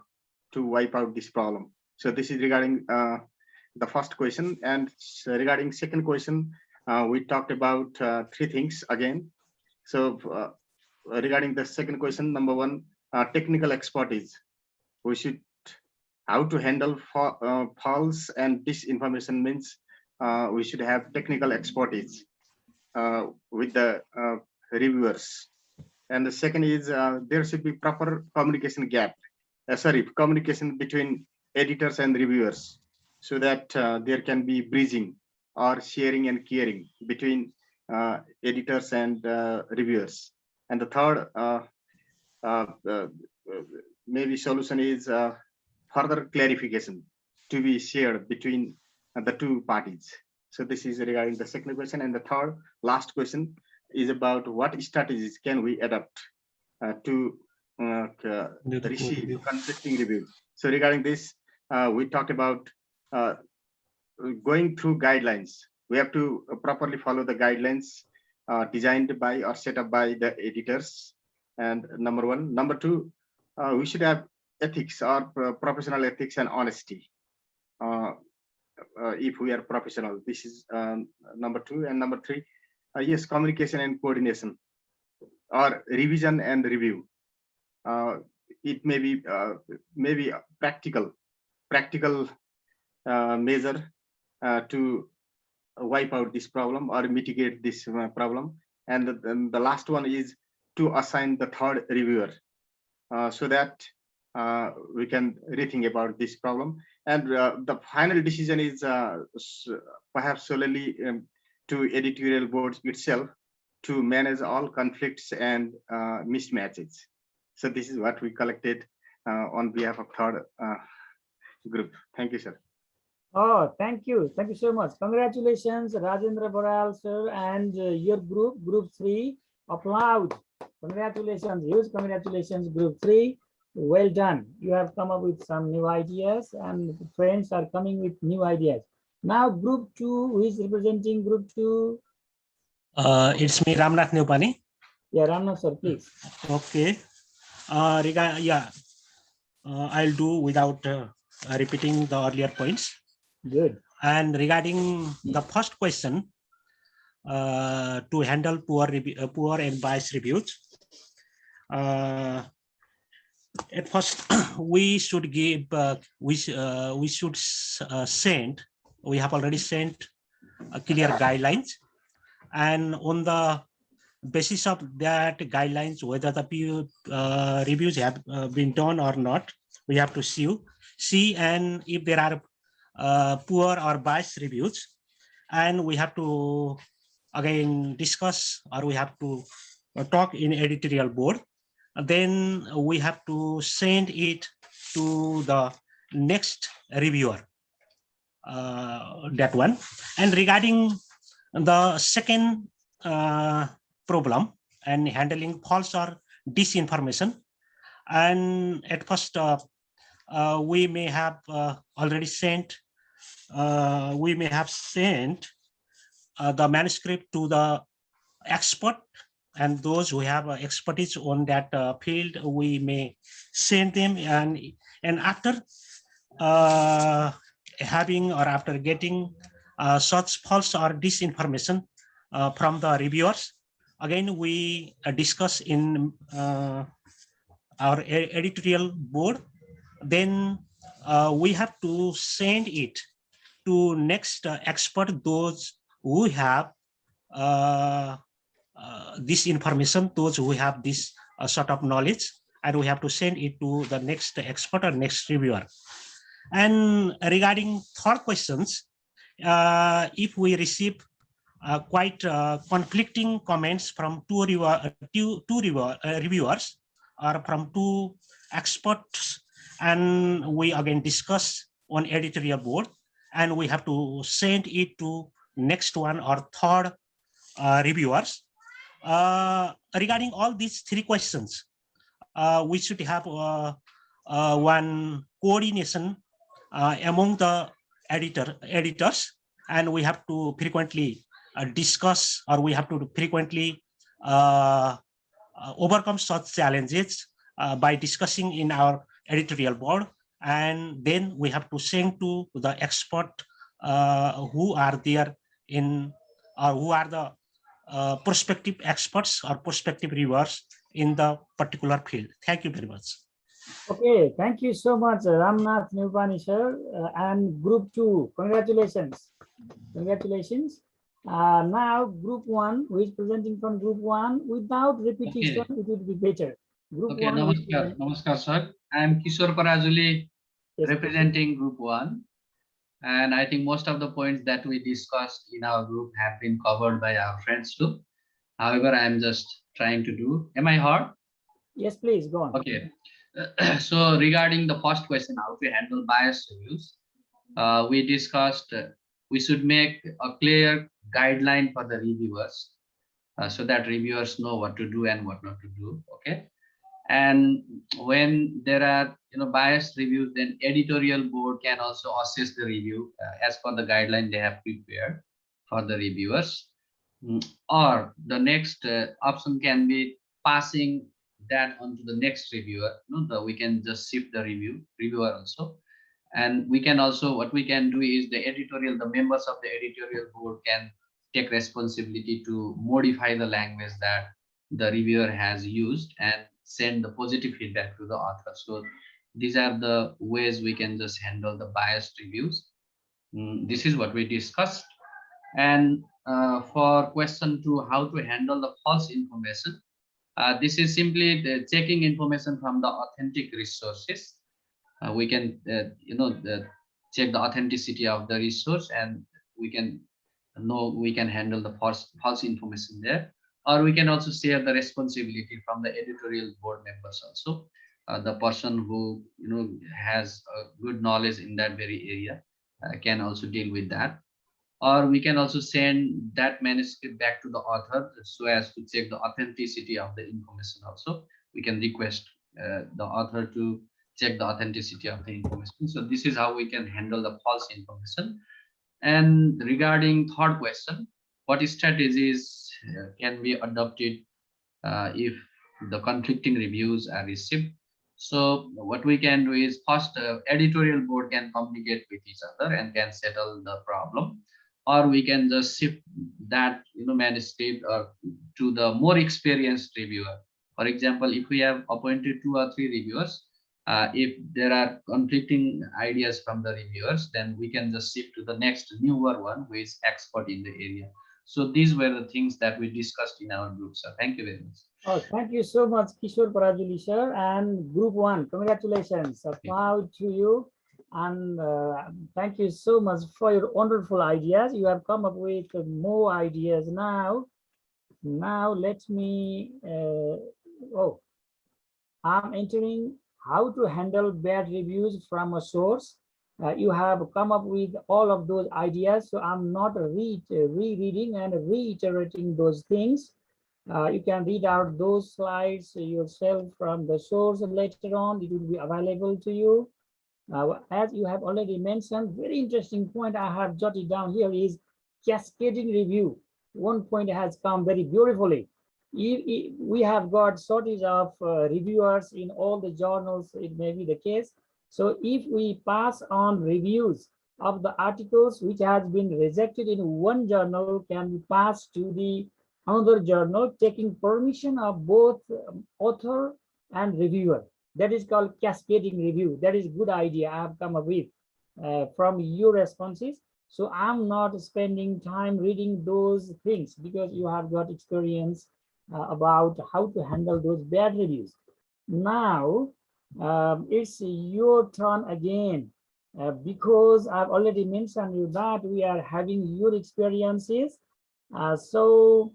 to wipe out this problem. So this is regarding the first question. And regarding second question, we talked about three things again. So regarding the second question, number one, technical expertise. We should how to handle false and disinformation means we should have technical expertise with the reviewers. And the second is there should be proper communication communication between editors and reviewers. so that there can be bridging or sharing and caring between editors and reviewers. And the third maybe solution is further clarification to be shared between the two parties. So this is regarding the second question. And the third, last question is about what strategies can we adopt to receive conflicting review. So regarding this, we talked about going through guidelines. We have to properly follow the guidelines designed by or set up by the editors. And number one. Number two, we should have ethics or professional ethics and honesty. If we are professional, this is number two. And number three, yes, communication and coordination, or revision and review. It may be maybe a practical measure to wipe out this problem or mitigate this problem. And the last one is to assign the third reviewer so that we can rethink about this problem. And the final decision is perhaps solely to editorial board itself to manage all conflicts and mismatches. So this is what we collected on behalf of third group. Thank you, sir. Oh, thank you. Thank you so much. Congratulations, Rajendra Baral, sir, and your group, Group 3. Applaud. Congratulations, huge congratulations, Group 3. Well done. You have come up with some new ideas, and friends are coming with new ideas. Now, Group 2, who is representing Group 2? It's me, Ramnath Neupani. Yeah, Ramnath, sir, please. Okay. I'll do without repeating the earlier points. Good. And regarding the first question, to handle poor and biased reviews, at first we should give we have already sent clear guidelines, and on the basis of that guidelines, whether the reviews have been done or not, we have to see, and if there are poor or biased reviews, and we have to again discuss, or we have to talk in editorial board. Then we have to send it to the next reviewer, that one. And regarding the second problem, and handling false or disinformation, and at first we may have already sent the manuscript to the expert, and those who have expertise on that field, we may send them, and after having or after getting such false or disinformation from the reviewers, again we discuss in our editorial board. Then we have to send it to next expert, those who have this information, those who have this sort of knowledge, and we have to send it to the next expert or next reviewer. And regarding third questions, if we receive quite conflicting comments from two reviewers or from two experts, and we again discuss on editorial board, and we have to send it to next one or third reviewers. Regarding all these three questions, we should have one coordination among the editors, and we have to frequently discuss, or we have to frequently overcome such challenges by discussing in our editorial board, and then we have to send to the expert who are there in, or who are the prospective experts or prospective reviewers in the particular field. Thank you very much. Okay, thank you so much, Ramnath Neupani, sir, and Group 2. Congratulations. Congratulations. Now, Group 1, who is presenting from Group 1, without repetition, it would be better. Group 1. Namaskar, sir. I am Kishore Parajuli, representing Group 1. And I think most of the points that we discussed in our group have been covered by our friends too. However, I'm just trying to do. Am I heard? Yes, please go on. Okay. So regarding the first question, how to handle bias reviews, we discussed we should make a clear guideline for the reviewers so that reviewers know what to do and what not to do. Okay. And when there are biased reviews, then editorial board can also assess the review as per the guideline they have prepared for the reviewers. Or the next option can be passing that on to the next reviewer. We can just shift the reviewer also. And we can also, what we can do is the members of the editorial board can take responsibility to modify the language that the reviewer has used and send the positive feedback to the author. So these are the ways we can just handle the biased reviews. This is what we discussed. And for question 2, how to handle the false information. This is simply checking information from the authentic resources. We can check the authenticity of the resource, and we can handle the false information there. Or we can also share the responsibility from the editorial board members also. The person who has good knowledge in that very area can also deal with that. Or we can also send that manuscript back to the author so as to check the authenticity of the information also. We can request the author to check the authenticity of the information. So this is how we can handle the false information. And regarding third question, what strategies can be adopted if the conflicting reviews are received? So what we can do is first, editorial board can communicate with each other and can settle the problem. Or we can just shift that manuscript to the more experienced reviewer. For example, if we have appointed 2 or 3 reviewers, if there are conflicting ideas from the reviewers, then we can just shift to the next newer one who is expert in the area. So these were the things that we discussed in our group, sir. Thank you very much. Oh, thank you so much, Kishore Parajuli, sir. And group 1, congratulations. Proud to you. And thank you so much for your wonderful ideas. You have come up with more ideas now. Now let me, I'm entering how to handle bad reviews from a source. You have come up with all of those ideas, so I'm not rereading and reiterating those things. You can read out those slides yourself from the source later on. It will be available to you. As you have already mentioned, very interesting point I have jotted down here is cascading review. One point has come very beautifully. We have got shortage of reviewers in all the journals, it may be the case. So if we pass on reviews of the articles which has been rejected in one journal can be passed to the another journal, taking permission of both author and reviewer. That is called cascading review. That is a good idea I have come up with from your responses. So I'm not spending time reading those things because you have got experience about how to handle those bad reviews. Now it's your turn again because I've already mentioned you that we are having your experiences. So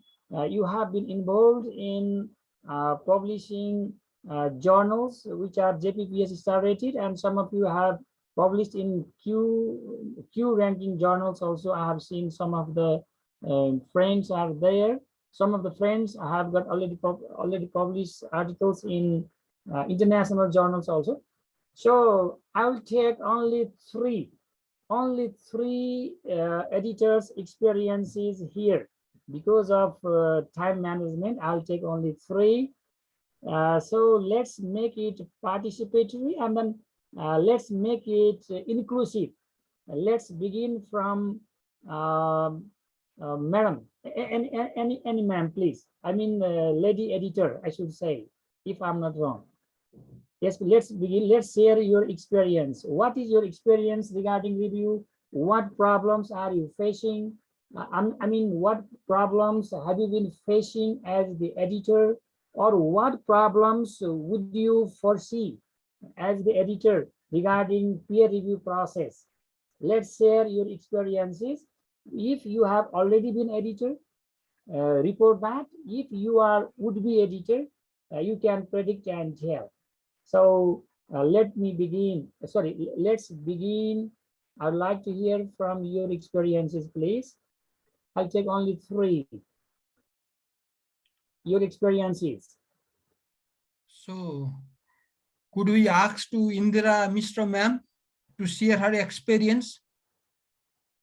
you have been involved in publishing journals which are JPPS star rated, and some of you have published in Q ranking journals also. I have seen some of the friends are there. Some of the friends have got already published articles in international journals also. So I will take only three editors' experiences here. Because of time management, I'll take only 3. So let's make it participatory, and then let's make it inclusive. Let's begin from madam, any ma'am, please. I mean, lady editor, I should say, if I'm not wrong. Yes, let's begin. Let's share your experience. What is your experience regarding review? What problems are you facing? I mean, what problems have you been facing as the editor, or what problems would you foresee as the editor regarding peer review process? let's share your experiences. If you have already been editor, report that. If you are would-be editor, you can predict and tell. So let me begin. Sorry, let's begin. I'd like to hear from your experiences, please. I'll take only 3. Your experiences. So could we ask to Indira Mishra ma'am to share her experience?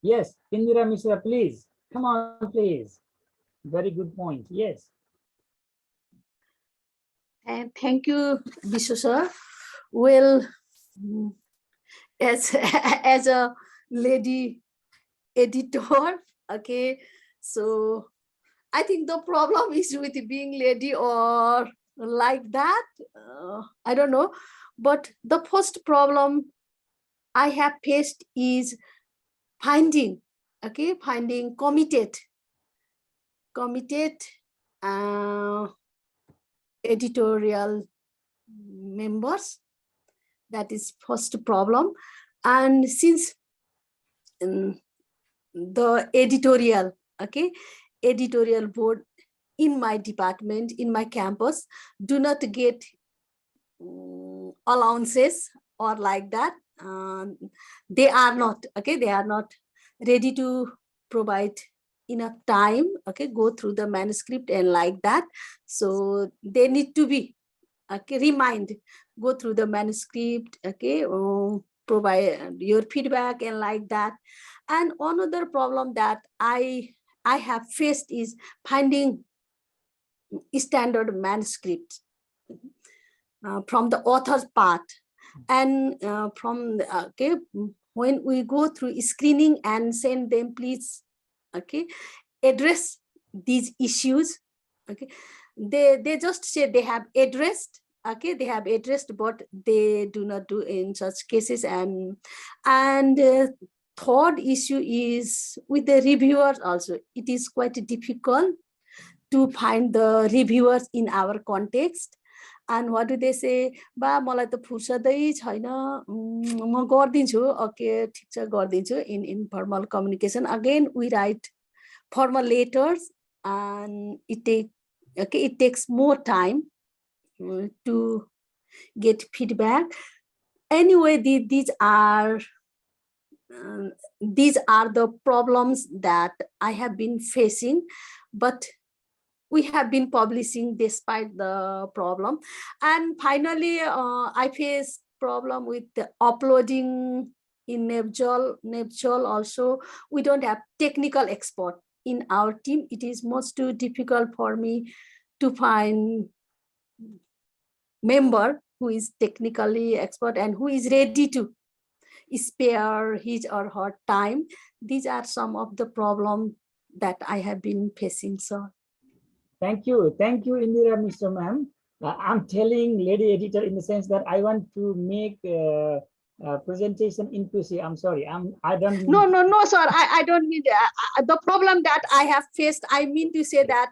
Yes, Indira Mishra, please. Come on, please. Very good point. Yes. And thank you, Bishu sir. Well, as as a lady editor, okay, so I think the problem is with being lady or like that. I don't know, but the first problem I have faced is finding committed editorial members. That is first problem. And since the editorial board in my department, in my campus, do not get allowances or like that, they are not ready to provide enough time, go through the manuscript and like that. So they need to be go through the manuscript, provide your feedback and like that. And another problem that I have faced is finding standard manuscripts from the author's part, and from when we go through screening and send them, please address these issues. They just say they have addressed, but they do not do in such cases. And third issue is with the reviewers also. It is quite difficult to find the reviewers in our context. And what do they say? Ba मलाई त फुर्सदै छैन, म गर्दिन्छु, okay, ठिक छ गर्दिन्छु. In informal communication, again we write formal letters, and it takes more time to get feedback. Anyway, these are the problems that I have been facing, but we have been publishing despite the problem. And finally, I faced problem with the uploading in Nebjol also. We don't have technical expert in our team. It is most too difficult for me to find member who is technically expert and who is ready to spare his or her time. These are some of the problems that I have been facing, sir. Thank you, Indira Mishra ma'am. I'm telling lady editor in the sense that I want to make a presentation inclusive. I'm sorry, I don't mean... No, sir. I don't mean the problem that I have faced. I mean to say that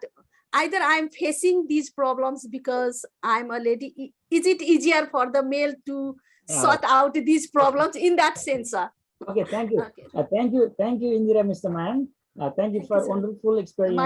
either I'm facing these problems because I'm a lady. Is it easier for the male to sort out these problems in that sense, sir? Okay, thank you. Okay. Thank you, Indira Mishra ma'am. Thank you for wonderful experience.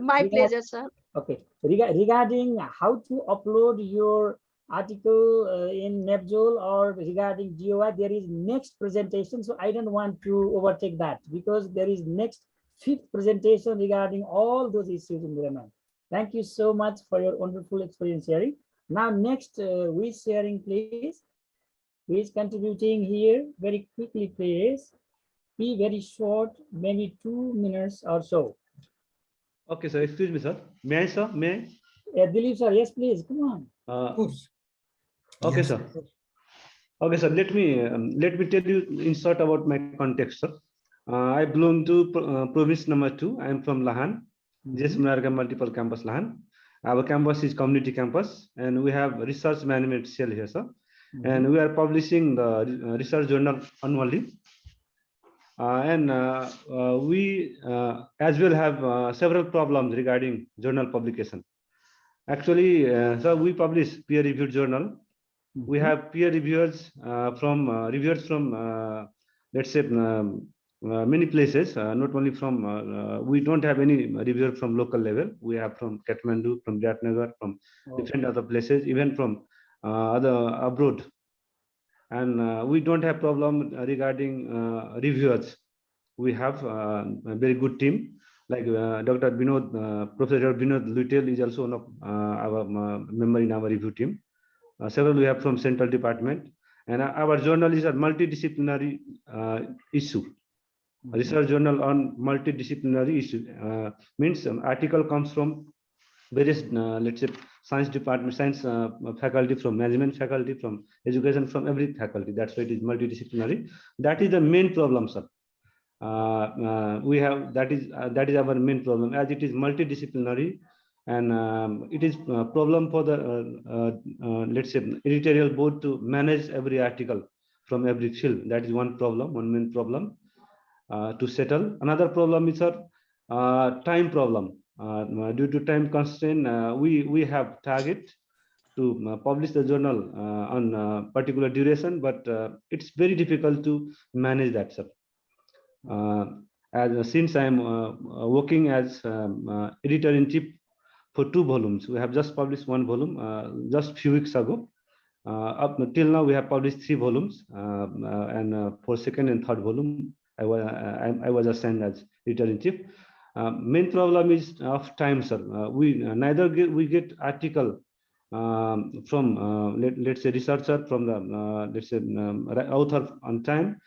My pleasure, sir. Okay, regarding how to upload your article in Nebjol or regarding GOI, there is next presentation. So I don't want to overtake that because there is next 5th presentation regarding all those issues in the ma'am. Thank you so much for your wonderful experience sharing. Now next, who is sharing, please? Who is contributing here? Very quickly, please. Be very short, maybe 2 minutes or so. Okay, sir. Excuse me, sir. May I, sir? May I? Yeah, Dilip, sir. Yes, please. Come on. Of course. Okay, yes, sir. Okay, sir. Let me tell you in short about my context, sir. I belong to province number 2. I am from Lahan, JS Munarga Multiple Campus Lahan. Our campus is community campus, and we have research management cell here, sir. And we are publishing the research journal annually. We as well have several problems regarding journal publication. Actually, so we publish peer-reviewed journal. We have peer reviewers from let's say many places, not only from, we don't have any reviewer from local level. We have from Kathmandu, from Viratnagar, from different other places, even from other abroad. And we don't have problem regarding reviewers. We have a very good team, like Dr. Binod, Professor Binod Luitel is also one of our member in our review team. Several we have from central department, and our journal is a multidisciplinary issue. Research journal on multidisciplinary issue means article comes from various, let's say, science department, science faculty, from management faculty, from education, from every faculty. That's why it is multidisciplinary. That is the main problem, sir. We have that is our main problem, as it is multidisciplinary, and it is a problem for the let's say editorial board to manage every article from every field. That is one problem, one main problem to settle. Another problem is time problem. Due to time constraint, we have target to publish the journal on particular duration, but it's very difficult to manage that, sir. Since I am working as editor-in-chief for 2 volumes, we have just published 1 volume just few weeks ago. Up till now, we have published 3 volumes, and for 2nd and 3rd volume, I was assigned as editor-in-chief. Main problem is of time, sir. We neither get article from let's say researcher, from the let's say author on time,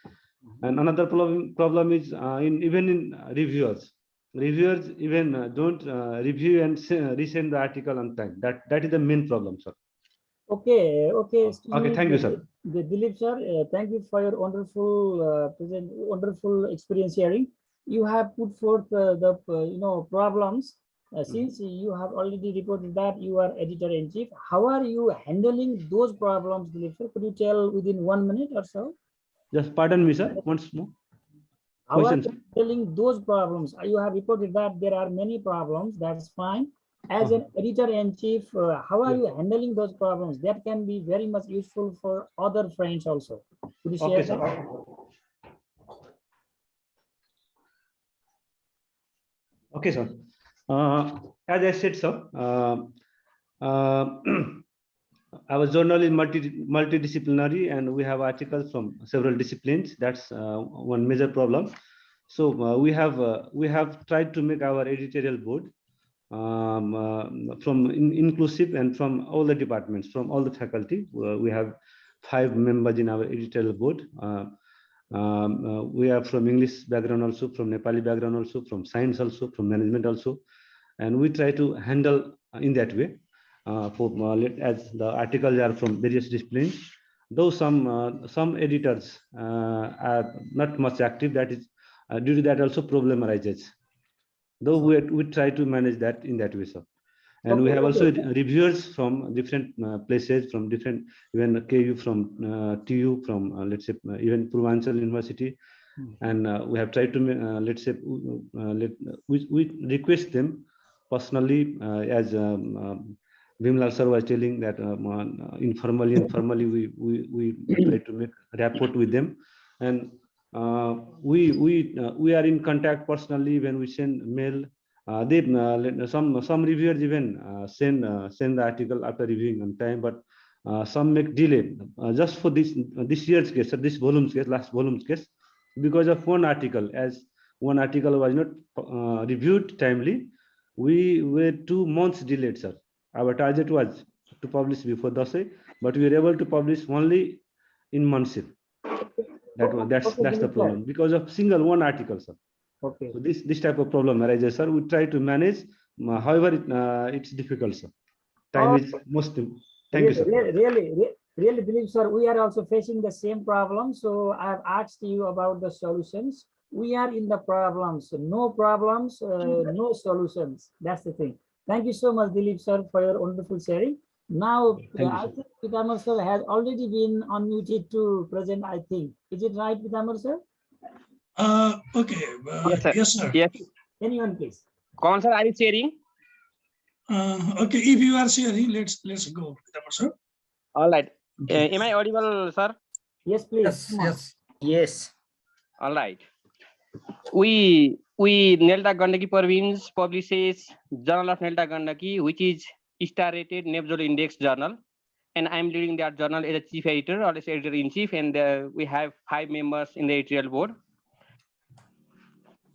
and another problem is even in reviewers. Reviewers even don't review and resend the article on time. That is the main problem, sir. Okay. Okay. Thank you, sir. Dilip sir, thank you for your wonderful wonderful experience sharing. You have put forth the problems. Since you have already reported that you are editor-in-chief, how are you handling those problems, Dilip sir? Could you tell within 1 minute or so? Just pardon me, sir. Once more. How are you handling those problems? You have reported that there are many problems. That's fine. As an editor-in-chief, how are you handling those problems? That can be very much useful for other friends also. Could you share that? Okay, sir. As I said, sir, our journal is multidisciplinary, and we have articles from several disciplines. That's one major problem. So we have tried to make our editorial board from inclusive and from all the departments, from all the faculty. We have 5 members in our editorial board. We are from English background also, from Nepali background also, from science also, from management also, and we try to handle in that way. As the articles are from various disciplines, though some editors are not much active. That is due to that also problem arises. Though we try to manage that in that way, sir. And we have also reviewers from different places, from different, even KU, from TU, from let's say even Purvanchal University, and we have tried to let's say we request them personally, as Bimlal sir was telling that informally and formally we try to make rapport with them, and we are in contact personally when we send mail. Some reviewers even send the article after reviewing on time, but some make delay. Just for this year's case, or this volume's case, last volume's case, because of one article, as one article was not reviewed timely, we were 2 months delayed, sir. Our target was to publish before Dasai, but we were able to publish only in Mansip. That's the problem, because of one article, sir. Okay. So this type of problem arises, sir. We try to manage. However, it's difficult, sir. Time is most. Thank you, sir. Really, Dilip sir, we are also facing the same problem. So I have asked you about the solutions. We are in the problems. No problems, no solutions. That's the thing. Thank you so much, Dilip sir, for your wonderful sharing. Now, I think Pitamar sir has already been unmuted to present, I think. Is it right, Pitamar sir? Okay. Yes, sir. Yes, sir. Yes. Anyone, please. Kaun sir, are you sharing? Okay, if you are sharing, let's go, Pitamar sir. All right. Am I audible, sir? Yes, please. Yes. Yes. All right. We Nelta Gandaki Province publishes Journal of Nelta Gandaki, which is star-rated Nebzol Index journal, and I'm leading that journal as a chief editor or as editor-in-chief, and we have 5 members in the editorial board.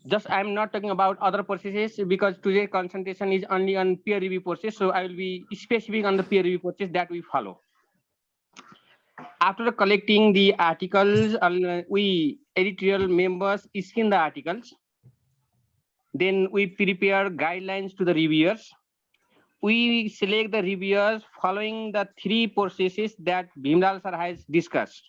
Just I'm not talking about other processes because today's concentration is only on peer review process, so I will be specific on the peer review process that we follow. After collecting the articles, we editorial members scan the articles. Then we prepare guidelines to the reviewers. We select the reviewers following the 3 processes that Bhimlal sir has discussed.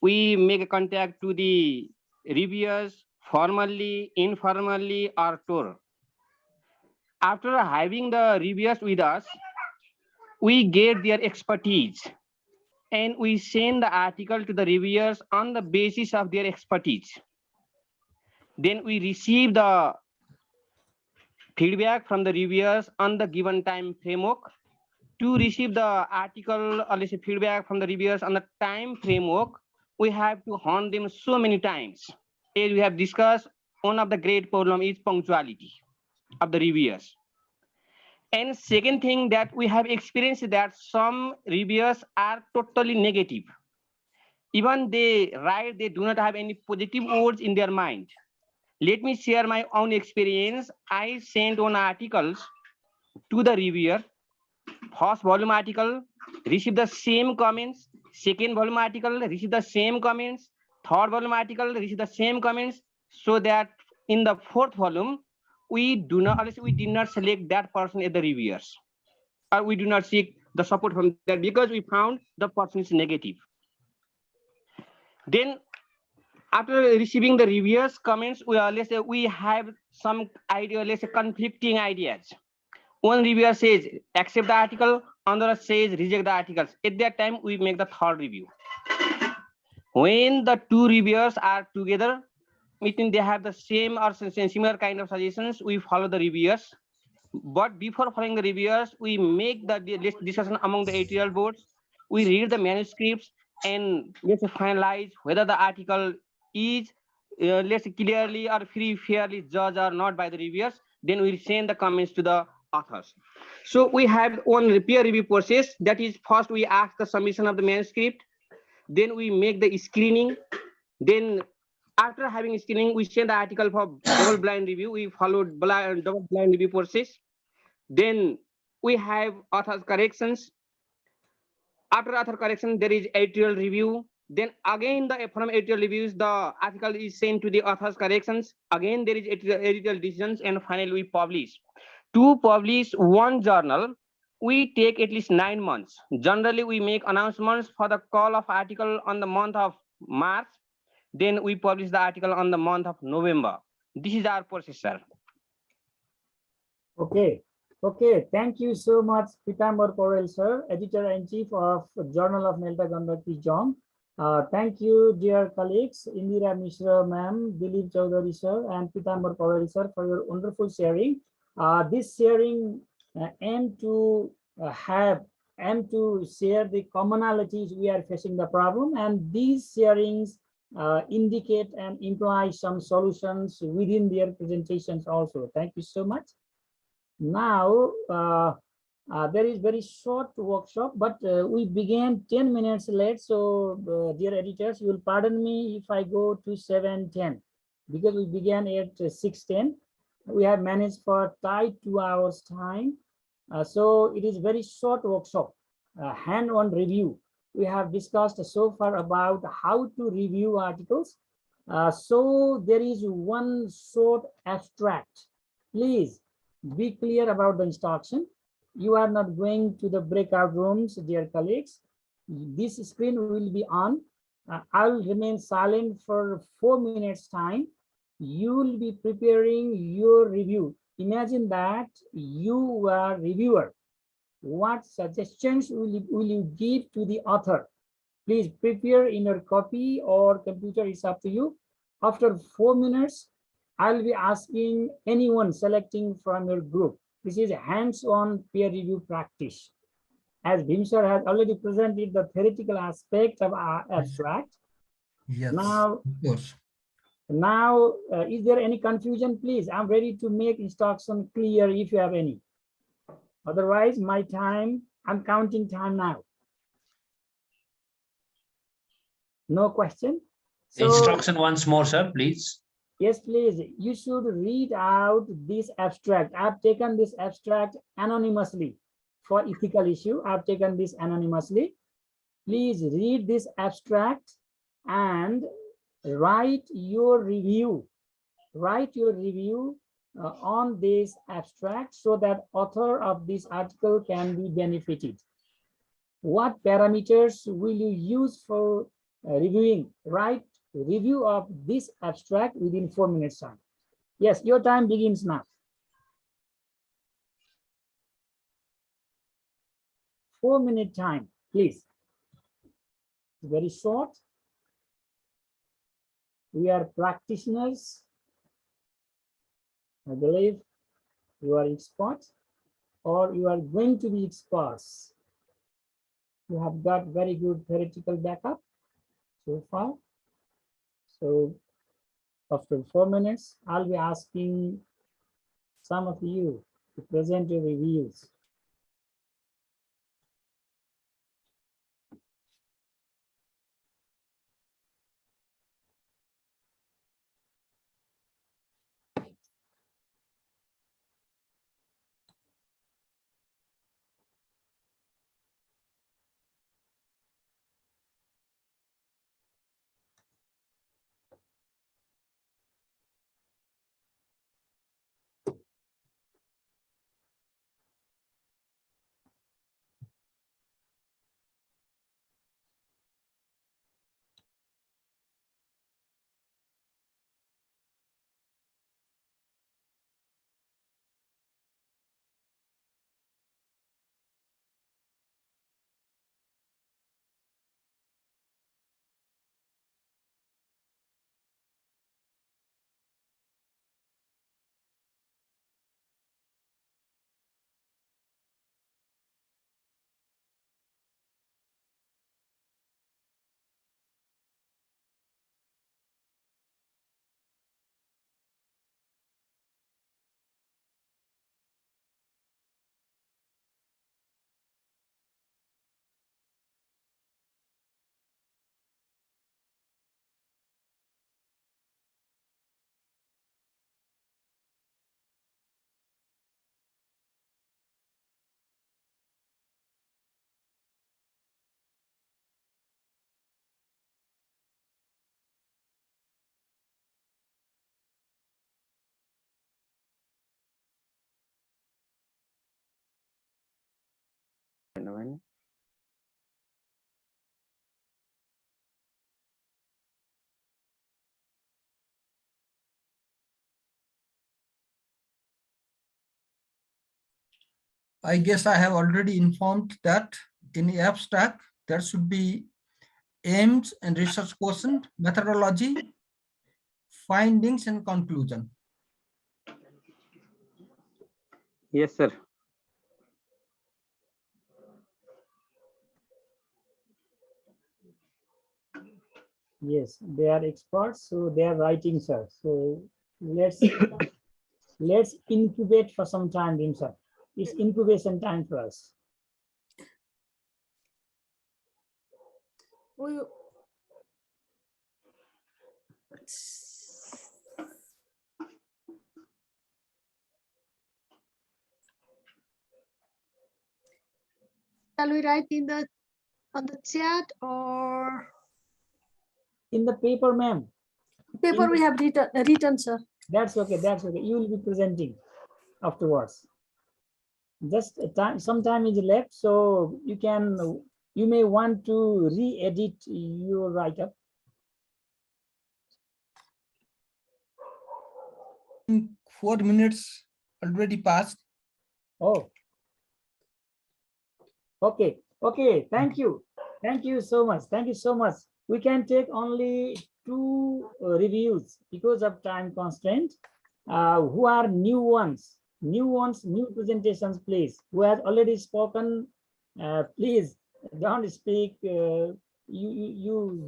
We make a contact to the reviewers formally, informally, or tour. After having the reviewers with us, we get their expertise and we send the article to the reviewers on the basis of their expertise. Then we receive the feedback from the reviewers on the given time framework. To receive the article or let's say feedback from the reviewers on the time framework, we have to hone them so many times. As we have discussed, one of the great problem is punctuality of the reviewers. And second thing that we have experienced that some reviewers are totally negative. Even they write, they do not have any positive words in their mind. Let me share my own experience. I sent one articles to the reviewer. First volume article, received the same comments. Second volume article, received the same comments. Third volume article, received the same comments. So that in the 4th volume, we did not select that person as the reviewers. Or we do not seek the support from that because we found the person is negative. Then after receiving the reviewers' comments, let's say we have some idea, let's say conflicting ideas. One reviewer says accept the article, another says reject the articles. At that time, we make the 3rd review. When the 2 reviewers are together, meaning they have the same or similar kind of suggestions, we follow the reviewers. But before following the reviewers, we make the discussion among the editorial boards. We read the manuscripts and let's finalize whether the article is let's clearly or fairly judged or not by the reviewers. Then we send the comments to the authors. So we have one peer review process. That is, first we ask the submission of the manuscript. Then we make the screening. Then after having screening, we send the article for double-blind review. We followed double-blind review process. Then we have author's corrections. After author correction, there is editorial review. Then again, from editorial reviews, the article is sent to the author's corrections. Again, there is editorial decisions, and finally we publish. To publish one journal, we take at least 9 months. Generally, we make announcements for the call of article on the month of March. Then we publish the article on the month of November. This is our process, sir. Okay. Thank you so much, Pitambar Porel, sir, Editor-in-Chief of Journal of Nelta Gandaki Jong. Thank you, dear colleagues, Indira Mishra ma'am, Dilip Chaudhary sir, and Pitambar Porel sir for your wonderful sharing. This sharing aim to share the commonalities we are facing the problem, and these sharings indicate and imply some solutions within their presentations also. Thank you so much. Now, there is very short workshop, but we began 10 minutes late. So, dear editors, you will pardon me if I go to 7:10 because we began at 6:10. We have managed for tight 2 hours time. So it is very short workshop, hand-on review. We have discussed so far about how to review articles. So there is one short abstract. Please be clear about the instruction. You are not going to the breakout rooms, dear colleagues. This screen will be on. I will remain silent for 4 minutes time. You will be preparing your review. Imagine that you are reviewer. What suggestions will you give to the author? Please prepare in your copy or computer, it's up to you. After 4 minutes, I'll be asking anyone selecting from your group. This is a hands-on peer review practice. As Bhim sir has already presented the theoretical aspect of our abstract. Yes, Now, of course. Now, is there any confusion? Please, I'm ready to make instruction clear if you have any. Otherwise, my time, I'm counting time now. No question? So, Instruction once more, sir, please. yes, please. You should read out this abstract. I've taken this abstract anonymously for ethical issue. I've taken this anonymously. Please read this abstract and write your review. Write your review on this abstract so that author of this article can be benefited. What parameters will you use for reviewing? Write review of this abstract within 4 minutes time. Yes, your time begins now. 4-minute time, please. Very short. We are practitioners. I believe you are experts or you are going to be experts. You have got very good theoretical backup so far. So after 4 minutes, I'll be asking some of you to present your reviews. I guess I have already informed that in the abstract, there should be aims and research question, methodology, findings and conclusion. Yes, sir. Yes, they are experts, so they are writing, sir. So let's let's incubate for some time, sir. It's incubation time for us. Shall we write in the on the chat or in the paper, ma'am? Paper we have written, sir. That's okay. That's okay. You will be presenting afterwards. Just a time, some time is left, so you may want to re-edit your write-up. 4 minutes already passed. Oh. Okay. Okay. Thank you. Thank you so much. Thank you so much. We can take only 2 reviews because of time constraint. Who are new ones? New presentations, please. Who has already spoken, please don't speak. You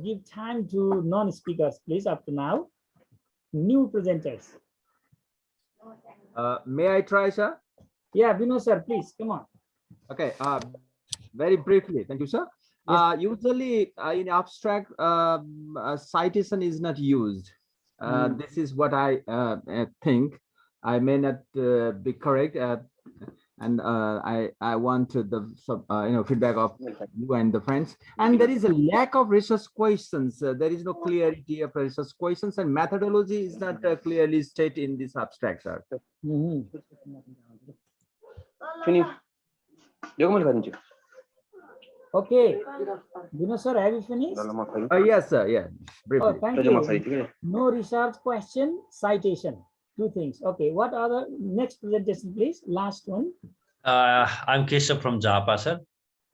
give time to non-speakers, please, up to now. new presenters. May I try, sir? Yeah, Vinod sir, please, come on. Okay, very briefly, thank you, sir. Usually in abstract, citation is not used. This is what I think. I may not be correct, and I want the feedback of you and the friends. And there is a lack of research questions. There is no clarity of research questions, and methodology is not clearly stated in this abstract, sir. Okay, Vinod sir, have you finished? Yes, sir. Yeah, briefly. Oh, thank you. No research question, citation. Two things. Okay, what are the next presentation, please? Last one. I'm Keshav from Japa, sir.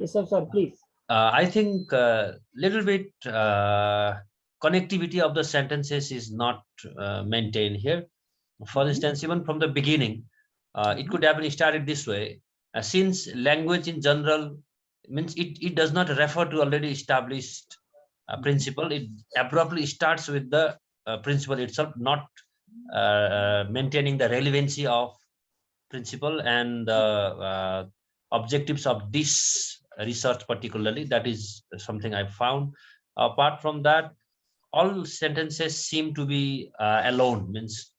Keshav sir, please. I think little bit connectivity of the sentences is not maintained here. For instance, even from the beginning, it could have been started this way. Since language in general means it does not refer to already established principle, it abruptly starts with the principle itself, not maintaining the relevancy of principle and the objectives of this research particularly. That is something I found. Apart from that, all sentences seem to be alone, means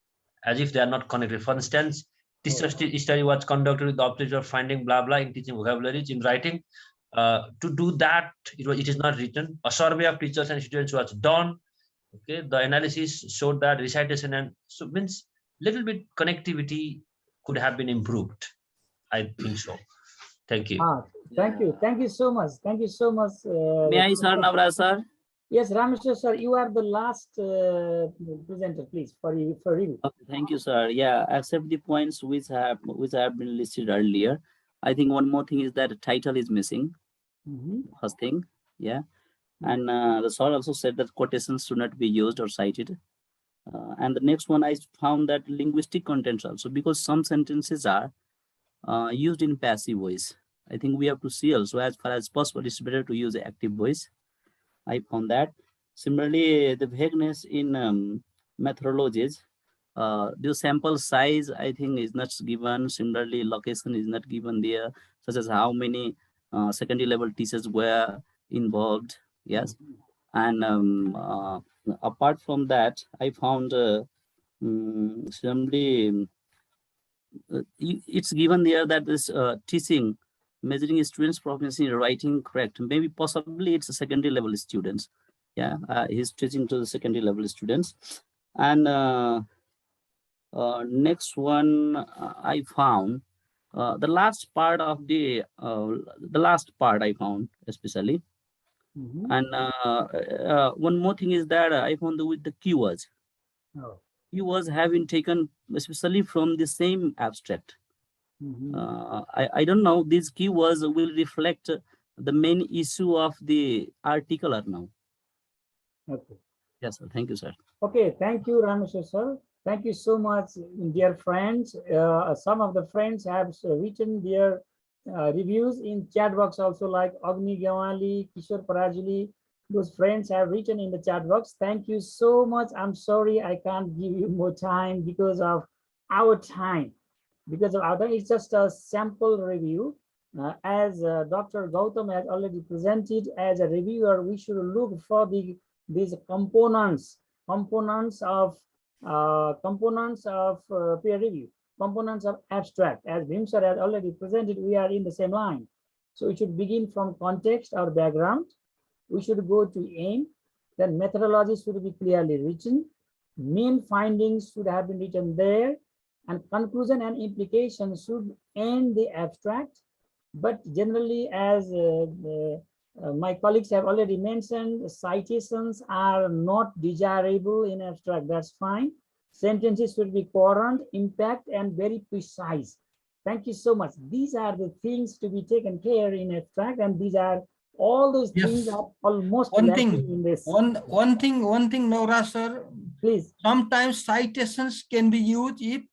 as if they are not connected. For instance, this study was conducted with the objective of finding blah blah in teaching vocabularies in writing. To do that, it is not written. A survey of teachers and students was done. Okay, the analysis showed that recitation and so means little bit connectivity could have been improved. I think so. Thank you. Thank you. Thank you so much. Thank you so much. May I, sir, Navraj sir? Yes, Rameshwar sir, you are the last presenter, please, for review. Okay, thank you, sir. Yeah, accept the points which have been listed earlier. I think one more thing is that the title is missing. First thing, yeah. And the sir also said that quotations should not be used or cited. And the next one, I found that linguistic contents also, because some sentences are used in passive voice. I think we have to see also, as far as possible, it's better to use the active voice. I found that. Similarly, the vagueness in methodologies, the sample size, I think, is not given. Similarly, location is not given there, such as how many secondary level teachers were involved. Yes. And apart from that, I found simply it's given there that this teaching, measuring students' proficiency in writing correct. Maybe possibly it's a secondary level students. Yeah, he's teaching to the secondary level students. And next one I found the last part of the last part I found especially. And one more thing is that I found with the keywords. Keywords have been taken especially from the same abstract. I don't know, these keywords will reflect the main issue of the article or no. Okay. Yes, sir. Thank you, sir. Okay, thank you, Rameshwar sir. Thank you so much, dear friends. Some of the friends have written their reviews in chat box also, like Agni Gawali, Kishore Parajuli. Those friends have written in the chat box. Thank you so much. I'm sorry I can't give you more time because of our time. Because of our time, it's just a sample review. As Dr. Gautam has already presented, as a reviewer, we should look for these components of peer review, components of abstract. As Bhim sir has already presented, we are in the same line. So we should begin from context or background. We should go to aim. Then methodology should be clearly written. Main findings should have been written there. And conclusion and implication should end the abstract. But generally, as my colleagues have already mentioned, citations are not desirable in abstract. That's fine. Sentences should be coherent, impact, and very precise. Thank you so much. These are the things to be taken care in abstract, and these are all those things are almost one thing in this. One thing, Navraj sir. Please. Sometimes citations can be used if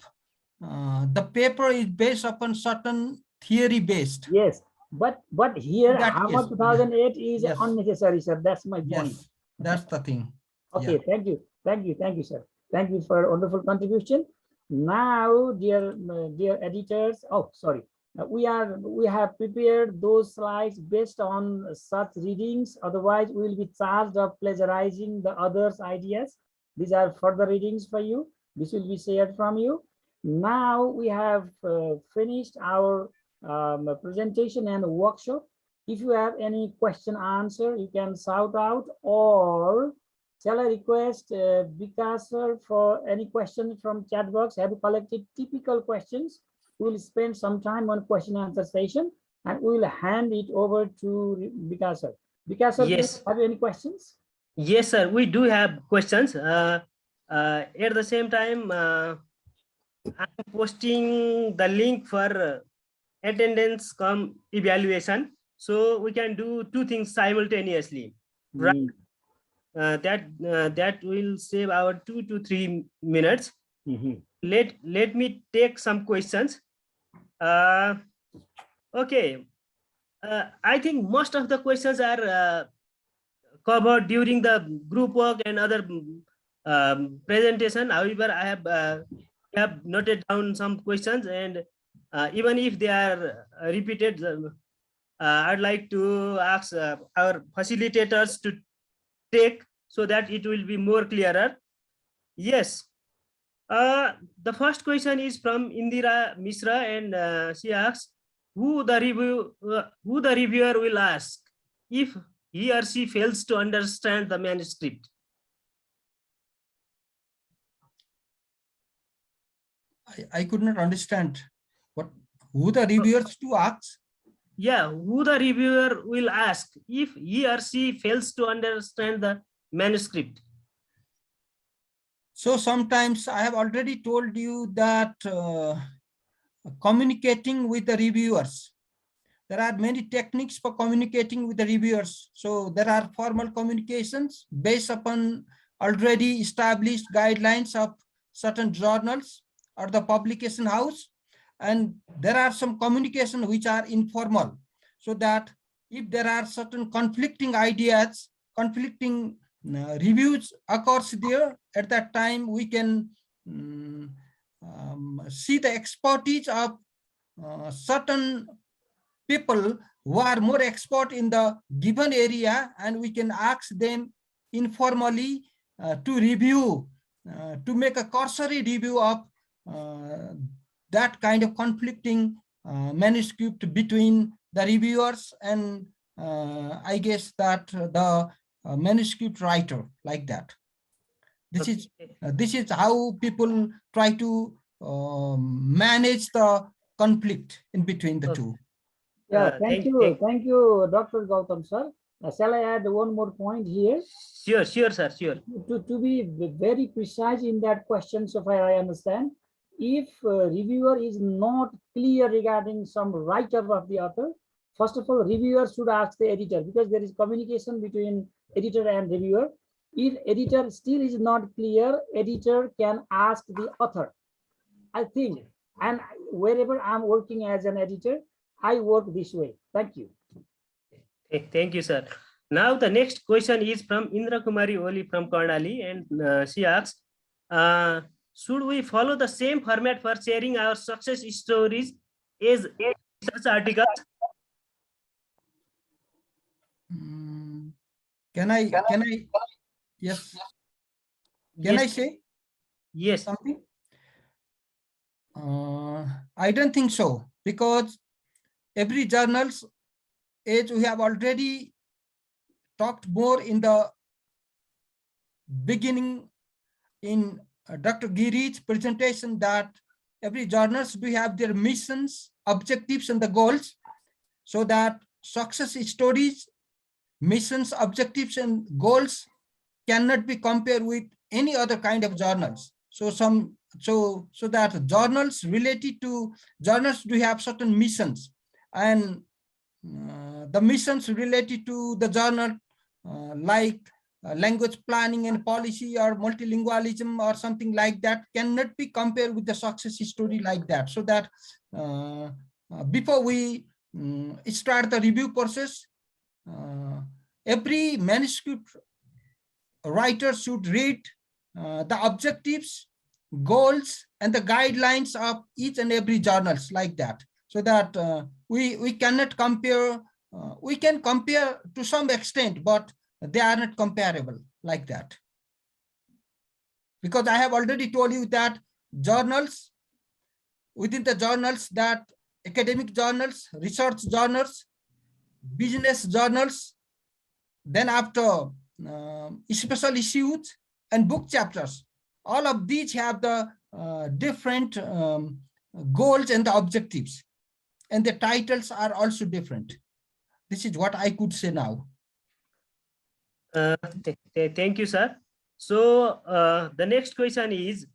the paper is based upon certain theory based. Yes, but here Harvard 2008 is unnecessary, sir. That's my point. Yes, that's the thing. Okay, thank you, sir. Thank you for a wonderful contribution. Now, dear editors, oh, sorry. We have prepared those slides based on such readings. Otherwise, we will be charged of plagiarizing the others' ideas. These are further readings for you. This will be shared from you. Now we have finished our presentation and workshop. If you have any question answer, you can shout out, or shall I request Vikas sir for any questions from chat box? Have you collected typical questions? We will spend some time on question and answer session, and we will hand it over to Vikas sir. Vikas sir, Yes. have you any questions? Yes, sir. We do have questions. At the same time, I'm posting the link for attendance cum evaluation, so we can do two things simultaneously, right? That will save our 2 to 3 minutes. Let me take some questions. Okay, I think most of the questions are covered during the group work and other presentation. However, I have noted down some questions, and even if they are repeated, I'd like to ask our facilitators to take so that it will be more clearer. Yes. The first question is from Indira Mishra, and she asks, who the reviewer will ask if he or she fails to understand the manuscript? I could not understand who the reviewers to ask. Yeah, who the reviewer will ask if he or she fails to understand the manuscript. So sometimes I have already told you that communicating with the reviewers, there are many techniques for communicating with the reviewers. So there are formal communications based upon already established guidelines of certain journals or the publication house. And there are some communication which are informal, so that if there are certain conflicting ideas, conflicting reviews occurs there, at that time we can see the expertise of certain people who are more expert in the given area, and we can ask them informally to review, to make a cursory review of that kind of conflicting manuscript between the reviewers and I guess that the manuscript writer, like that. This is how people try to manage the conflict in between the two. Yeah, thank you, Dr. Gautam sir. Shall I add one more point here? Sure, sir, sure. To be very precise in that question, so far I understand, if reviewer is not clear regarding some write-up of the author, first of all, reviewer should ask the editor, because there is communication between editor and reviewer. If editor still is not clear, editor can ask the author. I think, and wherever I'm working as an editor, I work this way. Thank you. Thank you, sir. Now the next question is from Indra Kumari Oli from Karnali, and she asks, should we follow the same format for sharing our success stories as research articles? Can I yes, can I say yes something? I don't think so, because every journals, as we have already talked more in the beginning in Dr. Giri's presentation, that every journals do have their missions, objectives, and the goals, so that success stories, missions, objectives, and goals cannot be compared with any other kind of journals. So that journals related to journals do have certain missions, and the missions related to the journal, like language planning and policy or multilingualism or something like that, cannot be compared with the success story like that. So that before we start the review process, every manuscript writer should read the objectives, goals, and the guidelines of each and every journals like that, so that we cannot compare. We can compare to some extent, but they are not comparable like that. Because I have already told you that journals, within the journals, that academic journals, research journals, business journals, then after special issues and book chapters, all of these have the different goals and the objectives, and the titles are also different. This is what I could say now. Thank you, sir. So the next question is,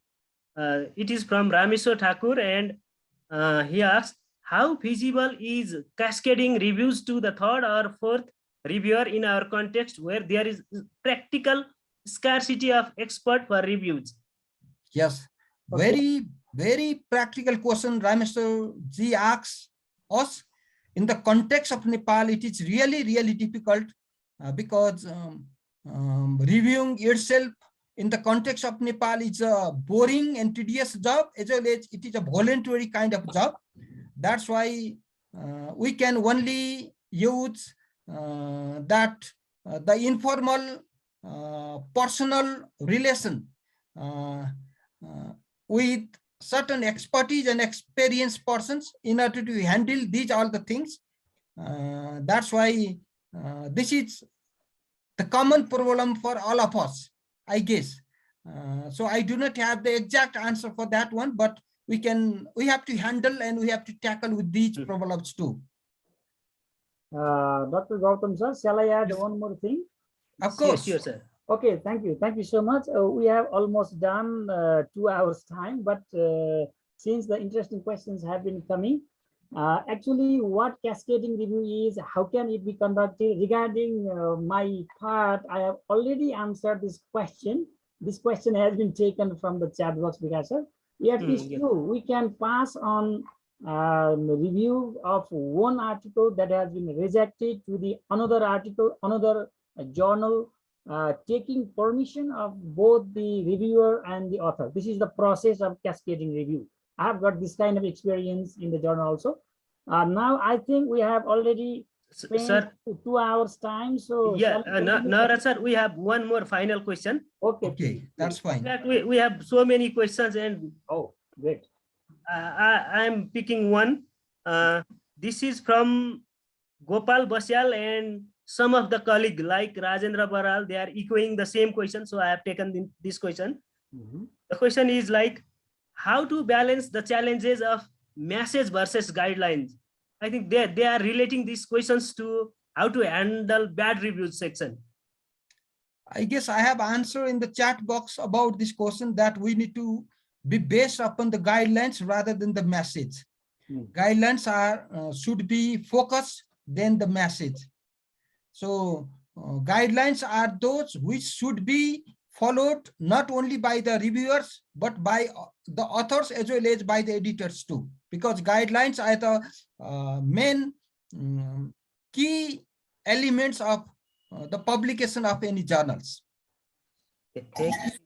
it is from Rameshwar Thakur, and he asks, how feasible is cascading reviews to the third or fourth reviewer in our context where there is practical scarcity of expert for reviews? Yes, very practical question Rameshwar ji asks us. In the context of Nepal, it is really difficult because reviewing yourself in the context of Nepal is a boring and tedious job, as well as it is a voluntary kind of job. That's why we can only use the informal personal relation with certain expertise and experienced persons in order to handle these all the things. That's why this is the common problem for all of us, I guess. So I do not have the exact answer for that one, but we have to handle and we have to tackle with these problems too. Dr. Gautam sir, shall I add one more thing? Of course. Yes, sir. Okay, thank you so much. We have almost done 2 hours time, but since the interesting questions have been coming, actually what cascading review is, how can it be conducted? Regarding my part, I have already answered this question. This question has been taken from the chat box, because it is true, we can pass on review of one article that has been rejected to the another article, another journal, taking permission of both the reviewer and the author. This is the process of cascading review. I have got this kind of experience in the journal also. Now I think we have already spent 2 hours time. So yeah, no, sir, we have one more final question. Okay, that's fine. In fact, we have so many questions, and great. I'm picking one. This is from Gopal Basyal, and some of the colleagues like Rajendra Baral, they are echoing the same question. So I have taken this question. The question is like, how to balance the challenges of message versus guidelines? I think they are relating these questions to how to handle bad reviews section. I guess I have answered in the chat box about this question, that we need to be based upon the guidelines rather than the message. Guidelines are should be focused than the message. So guidelines are those which should be followed not only by the reviewers, but by the authors as well as by the editors too, because guidelines are the main key elements of the publication of any journals.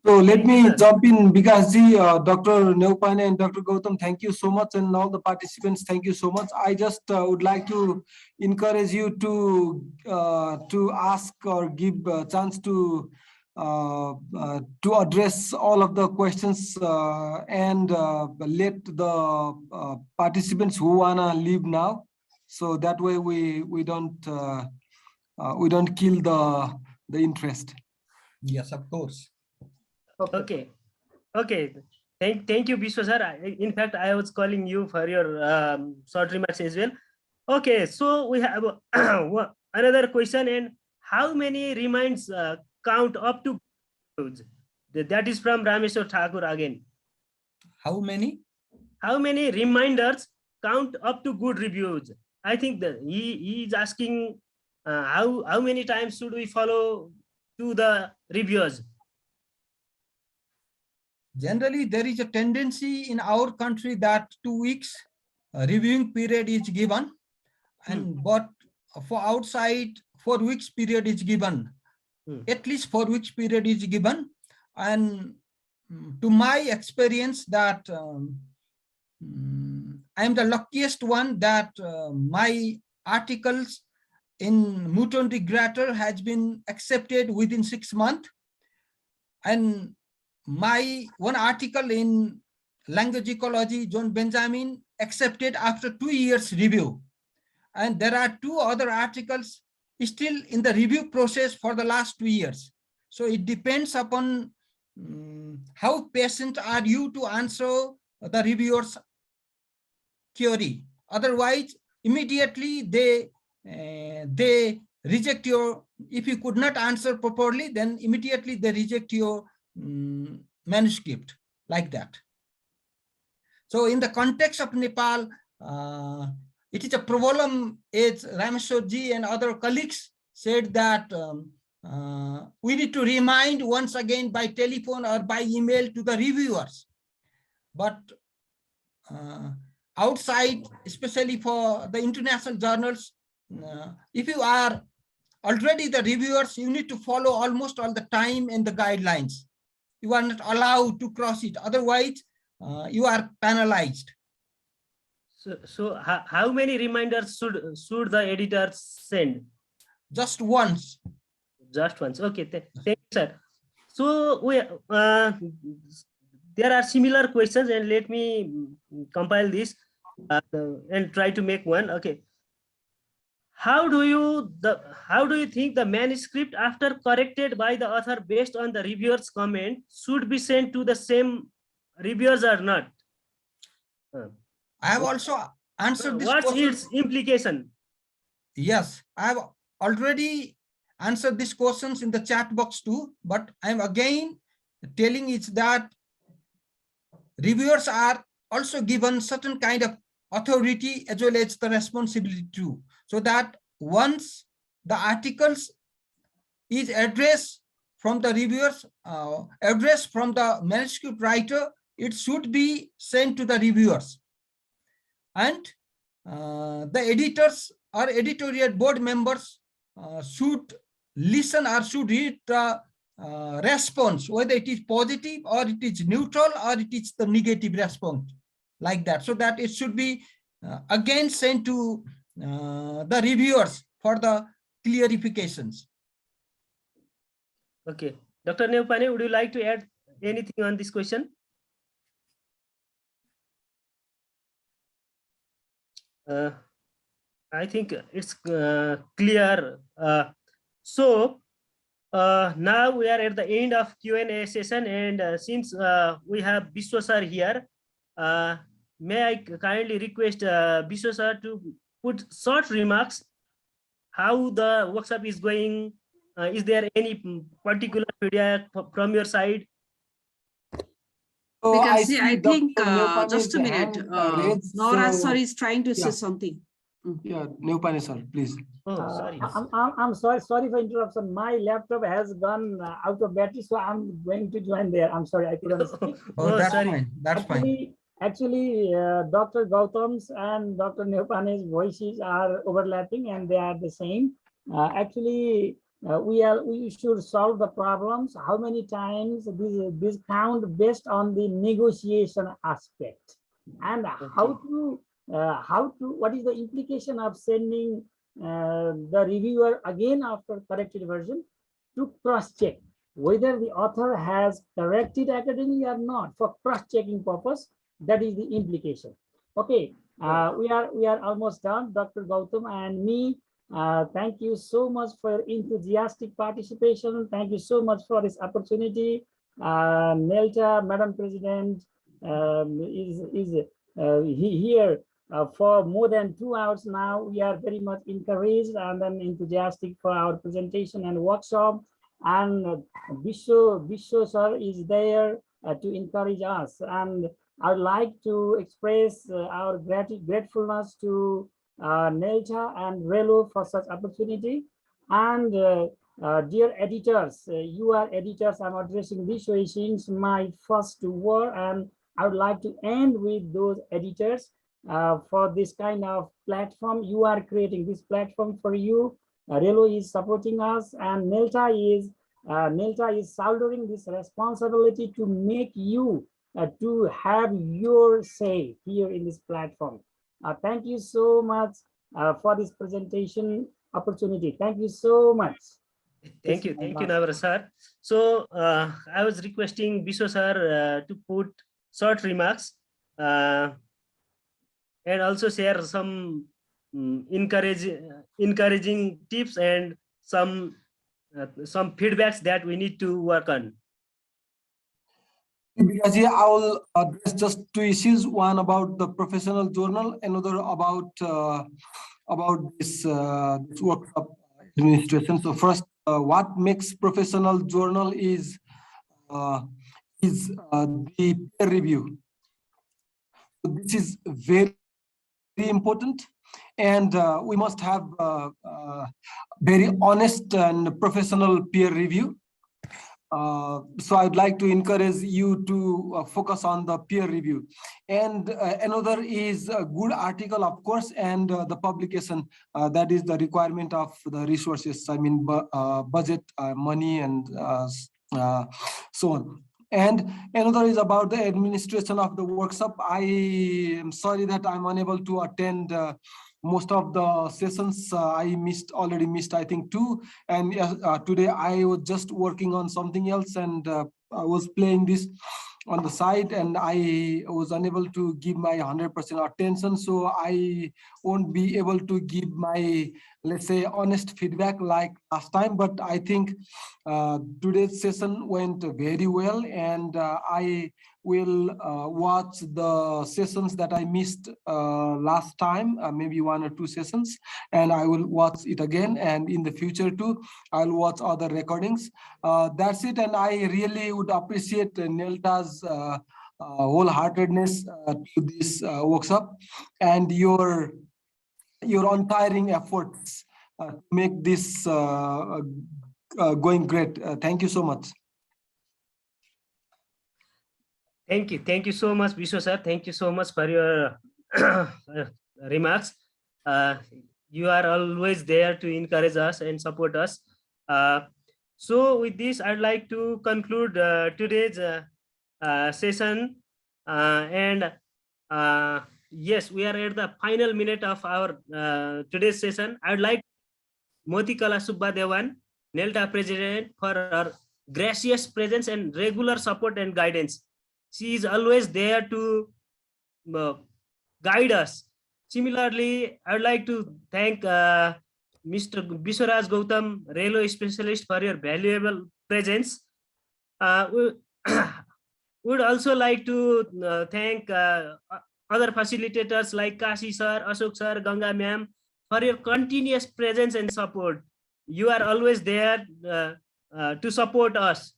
So let me jump in, because Dr. Neupane and Dr. Gautam, thank you so much, and all the participants, thank you so much. I just would like to encourage you to ask or give a chance to address all of the questions and let the participants who wanna leave now, so that way we don't kill the interest. Yes, of course. Okay. Thank you, Bishwa sir. In fact, I was calling you for your short remarks as well. Okay, so we have another question, and how many reminds count up to? That is from Rameshwar Thakur again. How many? How many reminders count up to good reviews? I think that he is asking how many times should we follow to the reviewers? Generally, there is a tendency in our country that 2 weeks reviewing period is given, and but for outside 4 weeks period is given. At least 4 weeks period is given, and to my experience that I am the luckiest one that my articles in Mouton de Gruyter has been accepted within 6 months. And my one article in Language Ecology, John Benjamin, accepted after 2 years review. And there are 2 other articles still in the review process for the last 2 years. So it depends upon how patient are you to answer the reviewer's query. Otherwise, immediately they reject your, if you could not answer properly, then immediately they reject your manuscript like that. So in the context of Nepal, it is a problem, as Rameshwarji and other colleagues said that we need to remind once again by telephone or by email to the reviewers. But outside, especially for the international journals, if you are already the reviewers, you need to follow almost all the time and the guidelines. You are not allowed to cross it. Otherwise, you are penalized. So how many reminders should the editors send? Just once. Just once. Okay, thank you, sir. So we there are similar questions, and let me compile this and try to make one. Okay. How do you think the manuscript, after corrected by the author based on the reviewer's comment, should be sent to the same reviewers or not? I have also answered this What's question. its implication? Yes, I have already answered these questions in the chat box too, but I'm again telling it that reviewers are also given certain kind of authority as well as the responsibility too, so that once the articles is addressed from the reviewers, addressed from the manuscript writer, it should be sent to the reviewers. And the editors or editorial board members should listen or should read the response, whether it is positive or it is neutral or it is the negative response, like that, so that it should be again sent to the reviewers for the clarifications. Okay, Dr. Neupane, would you like to add anything on this question? I think it's clear. So now we are at the end of Q&A session, and since we have Biswa sir here, may I kindly request Biswa sir to put short remarks how the workshop is going. Is there any particular feedback from your side? So I think Neupane just a minute. Nora sir is trying to say something. Yeah, Neupane sir, please. Oh, sorry. I'm sorry for interruption. My laptop has gone out of battery, so I'm going to join there. I'm sorry, I couldn't speak. Oh, that's fine. That's fine. Actually, Dr. Gautam's and Dr. Neupane's voices are overlapping, and they are the same. Actually, we should solve the problems. How many times this count based on the negotiation aspect, and what is the implication of sending the reviewer again after corrected version to cross-check whether the author has corrected academically or not, for cross-checking purpose. That is the implication. Okay, we are almost done. Dr. Gautam and me, thank you so much for your enthusiastic participation. Thank you so much for this opportunity. NELTA, Madam President, is here for more than 2 hours now. We are very much encouraged and then enthusiastic for our presentation and workshop. And Biswa sir is there to encourage us. And I'd like to express our gratefulness to NELTA and RELO for such opportunity. And dear editors, you are editors. I'm addressing this way since my first word, and I would like to end with those editors for this kind of platform. You are creating this platform for you. RELO is supporting us, and NELTA is NELTA is shouldering this responsibility to make you to have your say here in this platform. Thank you so much for this presentation opportunity. Thank you so much. Thank you, Navara sir. So I was requesting Biswa sir to put short remarks and also share some encouraging tips and some feedbacks that we need to work on. Because yeah, I will address just two issues. One about the professional journal, another about this workshop administration. So first, what makes professional journal is the peer review. This is very important, and we must have very honest and professional peer review. So I'd like to encourage you to focus on the peer review. And another is a good article, of course, and the publication. That is the requirement of the resources, I mean, budget, money, and so on. And another is about the administration of the workshop. I am sorry that I'm unable to attend most of the sessions. I already missed, I think, 2. And today I was just working on something else, and I was playing this on the side, and I was unable to give my 100% attention. So I won't be able to give my, let's say, honest feedback like last time. But I think today's session went very well, and I will watch the sessions that I missed last time, maybe 1 or 2 sessions, and I will watch it again. And in the future too, I'll watch other recordings. That's it. And I really would appreciate NELTA's wholeheartedness to this workshop and your untiring efforts to make this going great. Thank you so much. Thank you so much, Biswa sir. Thank you so much for your remarks. You are always there to encourage us and support us. So with this, I'd like to conclude today's session. Yes, we are at the final minute of our today's session. I'd like Motikala Subba Dewan, NELTA President, for her gracious presence and regular support and guidance. She is always there to guide us. Similarly, I would like to thank Mr. Biswaraj Gautam, railway specialist, for your valuable presence. We would also like to thank other facilitators like Kashi sir, Ashok sir, Ganga ma'am, for your continuous presence and support. You are always there to support us.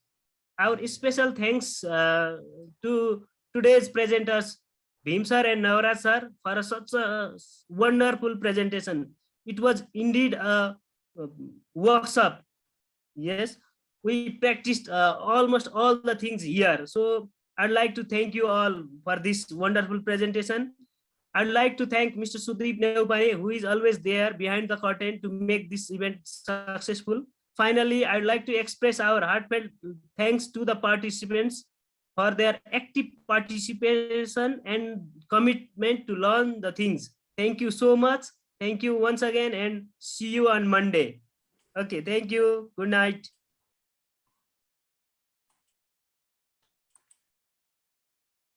Our special thanks to today's presenters, Bhim sir and Navaraj sir, for such a wonderful presentation. It was indeed a workshop. Yes, we practiced almost all the things here. So I'd like to thank you all for this wonderful presentation. I'd like to thank Mr. Sudeep Neupane, who is always there behind the curtain to make this event successful. Finally, I'd like to express our heartfelt thanks to the participants for their active participation and commitment to learn the things. Thank you so much. Thank you once again, and see you on Monday. Okay, thank you. Good night.